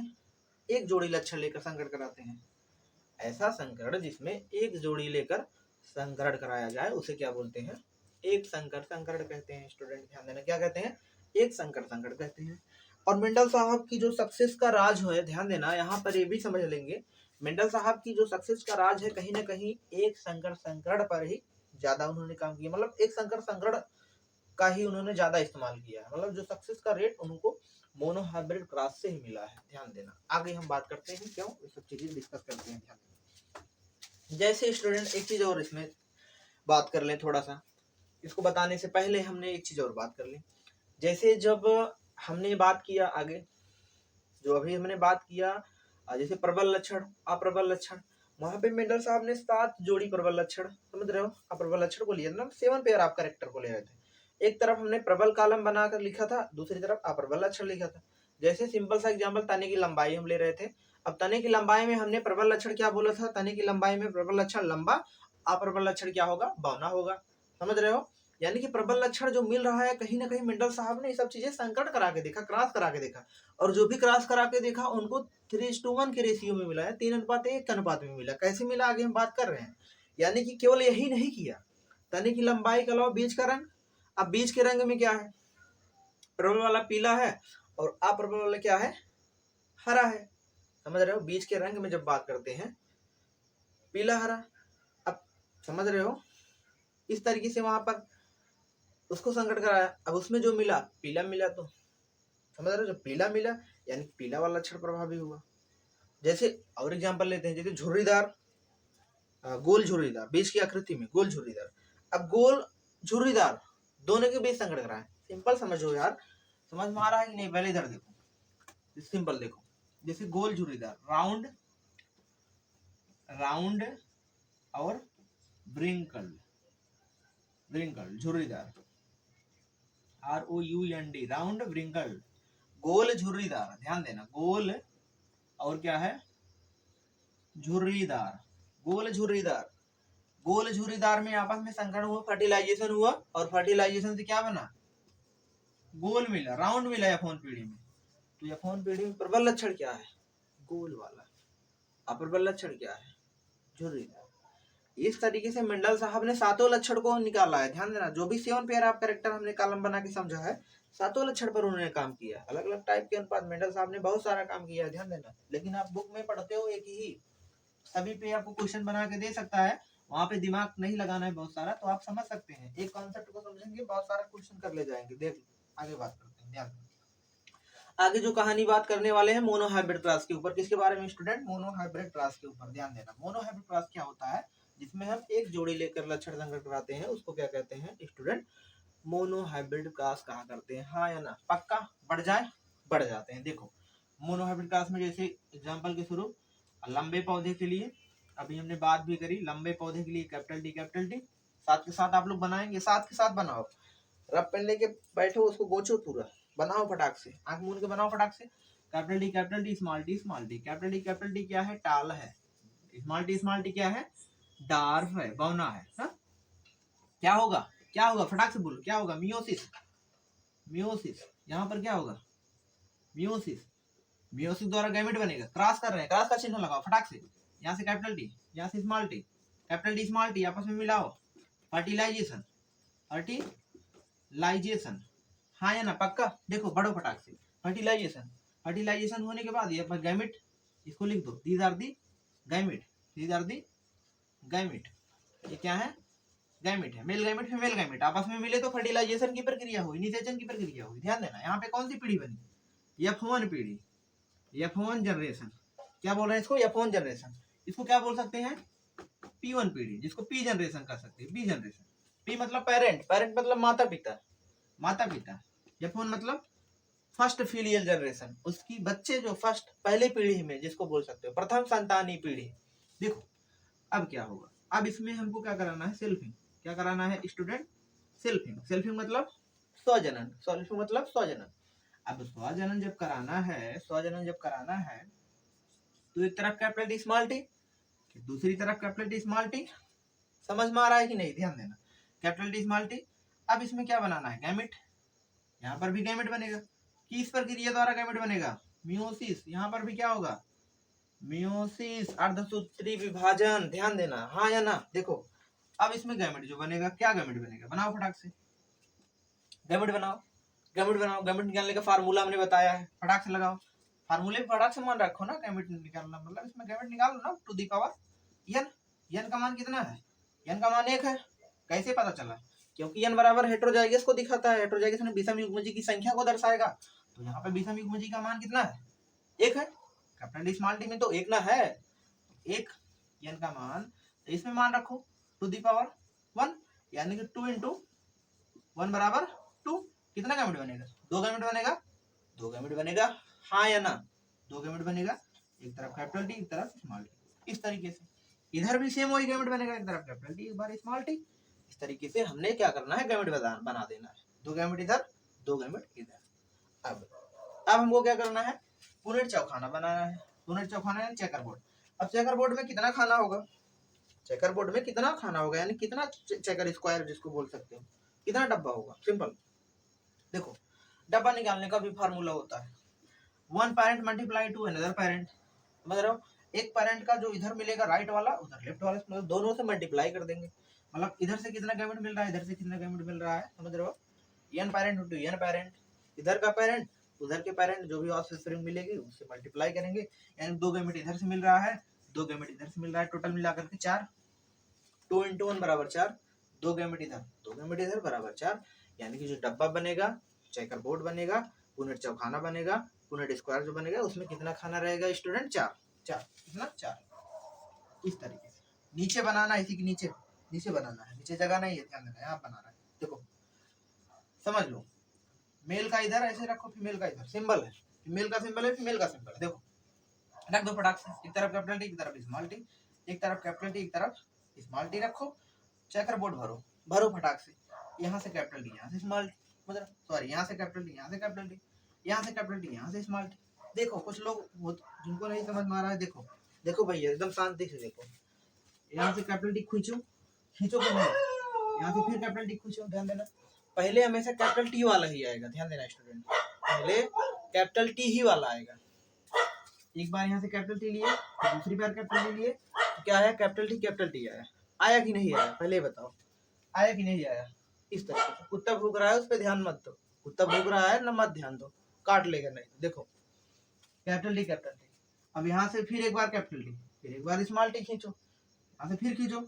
एक जोड़ी लक्षण लेकर संकरण कराते हैं। ऐसा संकरण जिसमें एक जोड़ी लेकर संकरण कराया जाए उसे क्या बोलते हैं? एक संकर संकरण कहते हैं। स्टूडेंट ध्यान देना, क्या कहते हैं? एक संकर संकरण कहते हैं। और मेंडल साहब की जो सक्सेस का राज है, ध्यान देना, यहाँ पर ये भी समझ लेंगे, मेंडल साहब की जो सक्सेस का राज है कहीं ना कहीं एक संकर संकरण पर ही ज्यादा उन्होंने काम किया। मतलब एक संकर संकरण का ही उन्होंने ज्यादा इस्तेमाल किया है। मतलब जो सक्सेस का रेट उनको मोनोहाइब्रिड क्रॉस से ही मिला है। ध्यान देना, आगे हम बात करते हैं, क्यों ये सब चीजें डिस्कस करते हैं। ध्यान देना। जैसे स्टूडेंट एक चीज और इसमें बात कर लें, थोड़ा सा इसको बताने से पहले हमने एक चीज और बात कर ली। जैसे जब हमने बात किया आगे, जो अभी हमने बात किया, जैसे प्रबल लक्षण, अप्रबल लक्षण। वहां पे मेंडल साहब ने 7 जोड़ी प्रबल लक्षण, समझ रहे हो, आप प्रबल लक्षण को लिए ना, 7 पेयर आप करेक्टर को ले रहे थे। एक तरफ हमने प्रबल कॉलम बनाकर लिखा था, दूसरी तरफ अप्रबल लक्षण लिखा था। जैसे सिंपल सा एग्जांपल, तने की लंबाई हम ले रहे थे। अब तने की लंबाई में हमने प्रबल लक्षण क्या बोला था, तने की लंबाई में प्रबल लक्षण लंबा, अप्रबल लक्षण क्या होगा, बौना होगा। समझ रहे हो, यानी कि प्रबल लक्षण जो मिल रहा है, कहीं ना कहीं मेंडल साहब ने ये सब चीजें संकट करा के देखा, क्रॉस करा के देखा, और जो भी क्रॉस करा के देखा उनको 3:1 के रेशियो में मिला है, 3:1 के अनुपात में मिला। कैसे मिला, आगे हम बात कर रहे हैं। यानी कि केवल यही नहीं किया, तने की लंबाई के अलावा बीज का रंग। अब बीज के रंग में क्या है, प्रबल वाला पीला है और अप्रबल वाला क्या है, हरा है। समझ रहे हो, बीज के रंग में जब बात करते हैं पीला हरा। अब समझ रहे हो, इस तरीके से वहां पर उसको संकट कराया। अब उसमें जो मिला पीला मिला, तो समझ रहे हो, जब पीला मिला यानी पीला वाला लक्षण प्रभावी हुआ। जैसे और एग्जांपल लेते हैं, जैसे झुर्रीदार, गोल झुर्रीदार, बीज की आकृति में गोल झुर्रीदार। अब गोल झुर्रीदार दोनों के बीच संकट कराए। सिंपल समझो यार, समझ में आ रहा है कि नहीं। पहले इधर देखो, सिंपल देखो, जैसे गोल झुर्रीदार, राउंड, राउंड और ब्रिंकल, ब्रिंकल झुर्रीदार, ROUND, राउंड ब्रिंकल, गोल झुर्रीदार। ध्यान देना, गोल और क्या है, झुर्रीदार, गोल झुर्रीदार। गोल झुर्रीदार में आपस में संकरण हुआ, फर्टिलाइजेशन हुआ, और फर्टिलाइजेशन से क्या बना, गोल मिला, राउंड मिला F1 पीढ़ी में। तो F1 पीढ़ी में प्रबल लक्षण क्या है, गोल वाला, अप्रबल लक्षण क्या है, झुर्रीदार। इस तरीके से मेंडल साहब ने 7 लक्षण को निकाला है। ध्यान देना, जो भी 7 पेयर ऑफ कैरेक्टर हमने कॉलम बना के समझा है, 7 लक्षण पर उन्होंने काम किया। अलग अलग टाइप के अनुपात मेंडल साहब ने बहुत सारा काम किया है, ध्यान देना। लेकिन आप बुक में पढ़ते हो एक ही, सभी पे आपको क्वेश्चन बना के दे सकता है, वहां पे दिमाग नहीं लगाना है बहुत सारा, तो आप समझ सकते हैं। एक कॉन्सेप्ट को समझेंगे, बहुत सारा क्वेश्चन कर ले जाएंगे। देख आगे बात करते हैं, ध्यान। आगे जो कहानी बात करने वाले हैं मोनो हाइब्रिड क्रॉस के ऊपर। किसके बारे में स्टूडेंट, मोनो हाइब्रिड क्रॉस के ऊपर। ध्यान देना, मोनो हाइब्रिड क्रॉस क्या होता है, जिसमें हम एक जोड़ी लेकर लक्षण संकट कराते हैं, उसको क्या कहते हैं स्टूडेंट, मोनो हाइब्रिड क्रॉस कहा करते हैं। हाँ या ना, पक्का, बढ़ जाए, बढ़ जाते हैं। देखो मोनो हाइब्रिड क्रॉस में जैसे एग्जांपल के स्वरूप, लंबे पौधे के लिए अभी हमने बात भी करी, लंबे पौधे के लिए कैपिटल डी, साथ के साथ आप लोग बनाएंगे, साथ के साथ बनाओ, रब पेन लेके बैठो, उसको गोचो पूरा, बनाओ फटाक से, आंख मूंद के बनाओ फटाक से। Capital D small D, capital D क्या है, टाल है, स्मॉल टी क्या है, डार्फ है, बौना है हा? क्या होगा, क्या होगा, फटाक से बोलो, क्या होगा, मियोसिस, मियोसिस। यहाँ पर क्या होगा, मियोसिस, मियोसिस द्वारा गैमेट बनेगा। क्रॉस कर रहे हैं, क्रॉस का चिन्ह लगाओ फटाक से, यहाँ से कैपिटल डी, यहाँ से small T, capital D small T आपस में मिलाओ, फर्टिलाइजेशन, फर्टिलाइजेशन, हाँ या ना, पक्का। देखो बड़ो फटाक से, फर्टिलाइजेशन, फर्टिलाइजेशन होने के बाद ये गैमेट, इसको लिख दो, these are the gamete, these are the gamete. ये क्या है, गैमेट है, मेल गैमेट, फीमेल गैमेट आपस में मिले तो फर्टिलाइजेशन की प्रक्रिया हुई, निषेचन की प्रक्रिया हुई। ध्यान देना, यहाँ पे कौन सी पीढ़ी बनी, F1 पीढ़ी, F1 जनरेशन। क्या बोल रहे हैं इसको, F1 जनरेशन। इसको क्या बोल सकते हैं, P1 पीढ़ी, जिसको P जनरेशन कर सकते हैं, P जनरेशन। P मतलब पेरेंट, पेरेंट मतलब माता पिता, माता पिता। F1 मतलब फर्स्ट फिलियल जनरेशन, उसकी बच्चे जो फर्स्ट पहले पीढ़ी में, जिसको बोल सकते हो प्रथम संतानी पीढ़ी। देखो अब क्या होगा, अब इसमें हमको क्या कराना है, सेल्फिंग। क्या कराना है स्टूडेंट, सेल्फिंग। सेल्फिंग मतलब स्वजनन, सेल्फिंग मतलब स्वजनन। अब स्वजनन जब कराना है, स्वजनन जब कराना है, तो एक तरफ कैपिटल टी स्मॉल टी, दूसरी तरफ कैपिटल टी स्मॉल टी। समझ में आ रहा है कि नहीं, ध्यान देना, कैपिटल टी स्मॉल टी। अब इसमें क्या बनाना है, गैमेट, यहाँ पर भी गैमेट बनेगा। किस प्रक्रिया द्वारा गैमेट बनेगा, मियोसिस। यहाँ पर भी क्या होगा, मियोसिस, अर्धसूत्री विभाजन। ध्यान देना, हाँ या ना। देखो अब इसमें गैमेट जो बनेगा, क्या गैमेट बनेगा, बनाओ फटाक से, गैमेट बनाओ, गैमेट बनाओ। गैमेट निकालने का फार्मूला हमने बताया है, फटाक से लगाओ, फार्मूले फटाक से मान रखो ना। गैमेट निकालना मतलब इसमें गैमेट निकालो ना, to the power n। n का मान कितना है, n का मान 1 है। कैसे पता चला, क्योंकि n बराबर हेटेरोजाइगस को दिखाता है, हेटेरोजाइगस में विषम युग्मजी की संख्या को दर्शाएगा। तो यहाँ पे विषम युग्मजी का मान कितना है, 1 है। कैपिटल डी स्मॉल टी में तो 1 ना है, 1 n का मान, तो इसमें मान रखो टू दी पावर 1, यानी कि 2 × 1 बराबर 2। कितना गैमेट बनेगा, 2 गैमेट बनेगा, 2 गैमेट बनेगा, हाँ या ना, 2 गैमेट बनेगा। एक तरफ कैपिटल टी, एक तरफ स्मॉल टी, इस तरीके से। इधर भी सेम वही गैमेट बनेगा, एक तरफ कैपिटल टी एक बार स्मॉल टी। इस तरीके से हमने क्या करना है, गैमेट बना देना है, 2 गैमेट इधर 2 गैमेट इधर। अब हमको क्या करना है, पुनेट चौखाना बनाना है। पुनेट चौखाना यानी चेकर बोर्ड। अब चेकर बोर्ड में कितना खाना होगा, चेकर बोर्ड में कितना खाना होगा यानी कितना चेकर स्क्वायर जिसको बोल सकते हो, कितना डब्बा होगा। सिंपल देखो, डब्बा निकालने का भी फार्मूला होता है, 1 parent multiply two another parent. मतलब एक पेरेंट का जो इधर मिलेगा राइट वाला उधर लेफ्ट वाला, मतलब दोनों से मल्टीप्लाई कर देंगे। मतलब इधर से कितना गैमेट मिल रहा है, इधर से कितना गैमेट मिल रहा है, समझ रहे हो। n parent to n parent, इधर का पेरेंट उधर के पेरेंट जो भी ऑफस्प्रिंग मिलेगी उससे मल्टीप्लाई करेंगे। यानी 2 गैमेट इधर से मिल रहा है, 2 गैमेट इधर से मिल रहा है, टोटल मिलाकर के 4, 2 × 1 बराबर 4, 2 गैमेट इधर 2 गैमेट इधर बराबर 4। यानी कि जो डब्बा बनेगा, चेकर बोर्ड बनेगा, पुनेट चौखाना बनेगा, पुनेट स्क्वायर जो बनेगा उसमें कितना खाना रहेगा स्टूडेंट, 4 कितना 4। इस तरीके से नीचे बनाना है, इसी के नीचे बनाना है, नीचे जगह नहीं है, ध्यान देना, यहाँ बनाना है। देखो समझ लो, मेल का इधर ऐसे रखो, फीमेल का इधर, सिंबल है फीमेल का सिंबल है, फीमेल का सिंबल है। देखो रख दो फटाक से, एक तरफ कैपिटल टी एक तरफ स्मॉल टी, एक तरफ कैपिटल टी एक तरफ स्मॉल टी रखो। चेकर बोर्ड भरो फटाक से, यहाँ से कैपिटल टी यहाँ से स्मॉल टी, मतलब सॉरी यहाँ से कैपिटल टी यहाँ से कैपिटल टी, यहाँ से कैपिटल टी यहाँ से स्मॉल टी। देखो कुछ लोग जिनको नहीं समझ में आ रहा है, देखो भैया एकदम शांति से देखो, यहाँ से कैपिटल टी खींचो कि नहीं, यहाँ से फिर कैपिटल टी खींचो। ध्यान देना, पहले हमेशा कैपिटल टी वाला ही आएगा, ध्यान देना स्टूडेंट, पहले कैपिटल टी ही वाला आएगा। एक बार यहाँ से कैपिटल टी लिए, दूसरी बार कैपिटल टी लिए, तो क्या आया, कैपिटल टी आया कि नहीं आया, पहले बताओ, आया कि नहीं आया। इस तरीके से कुत्ता भूख रहा है उस पर ध्यान मत दो, कुत्ता भूख रहा है ना मत ध्यान दो, काट लेगा नहीं। देखो कैपिटल टी अब यहाँ से फिर एक बार कैपिटल टी, फिर एक बार स्मॉल टी खींचो, यहाँ से फिर खींचो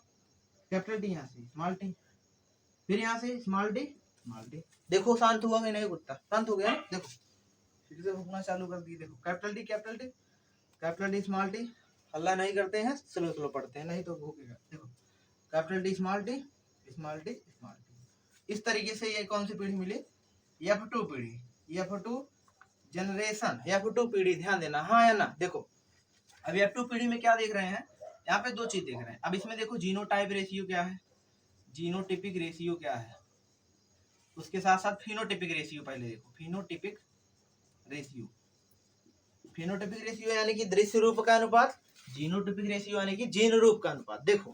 कैपिटल टी, यहाँ से स्मॉल टी, फिर यहाँ से स्मॉल टी। देखो शांत हुआ कि नहीं, कुत्ता शांत हो गया। देखो फिर से भूखना चालू कर दी। देखो कैपिटल टी स्मॉल टी, हल्ला नहीं करते हैं, स्लो पढ़ते हैं नहीं तो भूखेगा। देखो कैपिटल टी स्मॉल टी। इस तरीके से ये कौन सी पीढ़ी मिली, F2 पीढ़ी, F2 जनरेशन, F2 पीढ़ी। ध्यान देना हाँ या ना। देखो अभी F2 पीढ़ी में क्या देख रहे हैं, यहाँ पे 2 चीज देख रहे हैं। अब इसमें देखो जीनोटाइप रेशियो क्या है, जीनोटिपिक रेशियो क्या है, उसके साथ साथ फिनोटिपिक रेशियो। पहले देखो फिनोटिपिक रेशियो यानी कि दृश्य रूप का अनुपात, जीनोटिपिक रेशियो यानी कि जीन रूप का अनुपात। देखो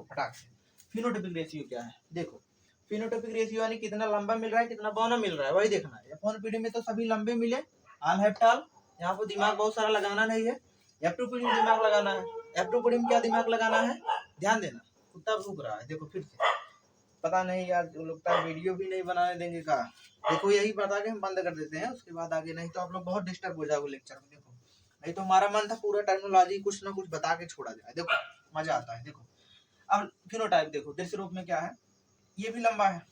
फटाक से फिनोटिपिक रेशियो क्या है। देखो फिनोटिपिक रेशियो यानी कितना लंबा मिल रहा है, कितना बौना मिल रहा है, वही देखना है। F1 पीढ़ी में तो सभी लंबे मिले, ऑल हैव टॉल, यहाँ पर दिमाग बहुत सारा लगाना नहीं है। F2 पीढ़ी में दिमाग लगाना है। F2 पीढ़ी में क्या दिमाग लगाना है, ध्यान देना। कुत्ता भूख रहा है, देखो फिर से, पता नहीं यार लगता है वीडियो भी नहीं बनाने देंगे का। देखो यही बता के हम बंद कर देते हैं, उसके बाद आगे, नहीं तो आप लोग बहुत डिस्टर्ब हो जाओगे लेक्चर में। देखो नहीं तो हमारा मन था पूरा टर्मिनोलॉजी कुछ ना कुछ बता के छोड़ा जाए, देखो मजा आता है। देखो अब फिनोटाइप देखो, दृश्य रूप में क्या है, ये भी लंबा है,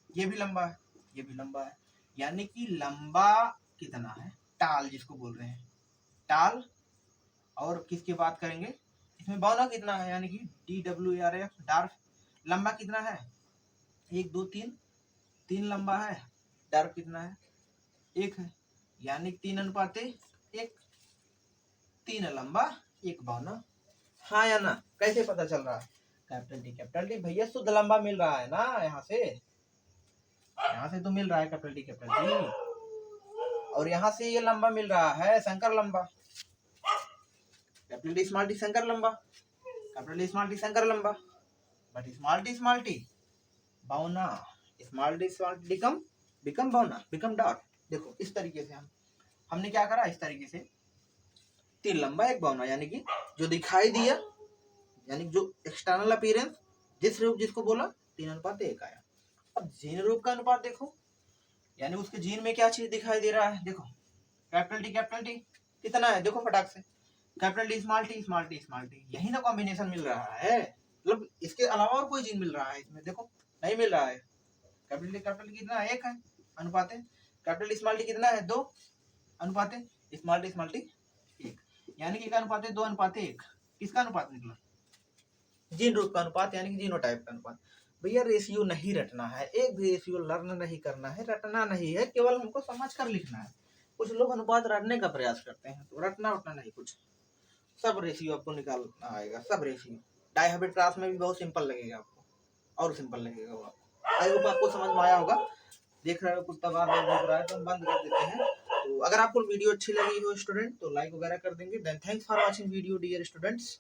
ये भी लंबा है, ये भी लंबा है, यानी कि लंबा कितना है, टाल जिसको बोल रहे हैं, टाल। और किसकी बात करेंगे, इसमें बौना कितना है, यानी कि DWRF डार्क। लंबा कितना है, 1 2 3 लंबा है, डार्क कितना है, 1 है, यानी 3:1, 3 लंबा 1 बौना। हाँ या ना, कैसे पता चल रहा है, कैपिटल टी भैया शुद्ध लंबा मिल रहा है ना, यहाँ से तो मिल रहा है कैपिटल टी, और यहाँ से ये लंबा मिल रहा है शंकर लंबा, capital T small T Shankar लंबा, capital T small T Shankar लंबा, बट स्मॉल टी बौना, स्मॉल टी बिकम बौना, बिकम डॉट। देखो इस तरीके से हमने क्या करा, इस तरीके से 3 लंबा 1 बौना, यानी कि जो दिखाई दिया, यानी जो एक्सटर्नल अपीयरेंस, जिस रूप जिसको बोला 3:1 आया। अब जीन रूप का अनुपात देखो, यानी उसके जीन में क्या चीज दिखाई दे रहा है। देखो कैपिटल टी कितना है, देखो फटाक से, कैपिटल टी स्मॉल टी, यही ना कॉम्बिनेशन मिल रहा है, मतलब इसके अलावा और कोई जीन मिल रहा है इसमें, देखो नहीं मिल रहा है। कैपिटल टी कितना है, 1 है, अनुपात है। कैपिटल स्मॉल टी कितना है, 2, अनुपात है। स्मॉल टी 1, यानी कि 1:2:1। किसका अनुपात निकला, जीन रूप का अनुपात, यानी कि जीनोटाइप का अनुपात। भैया रेशियो नहीं रटना है, एक भी रेशियो लर्न नहीं करना है, रटना नहीं है, केवल हमको समझ कर लिखना है। कुछ लोग अनुपात रटने का प्रयास करते हैं, तो रटना नहीं कुछ, सब रेशियो आपको निकालना आएगा, सब रेशियो डाई हैबिट क्लास में भी बहुत सिंपल लगेगा आपको, और सिंपल लगेगा वो आपको। आई होप आपको समझ में आया होगा। देख रहे हो कुत्ता बार बार भूख रहा है तो हम बंद कर देते हैं। तो अगर आपको वीडियो अच्छी लगी हो स्टूडेंट तो लाइक वगैरह कर देंगे। Then thanks for watching video dear students.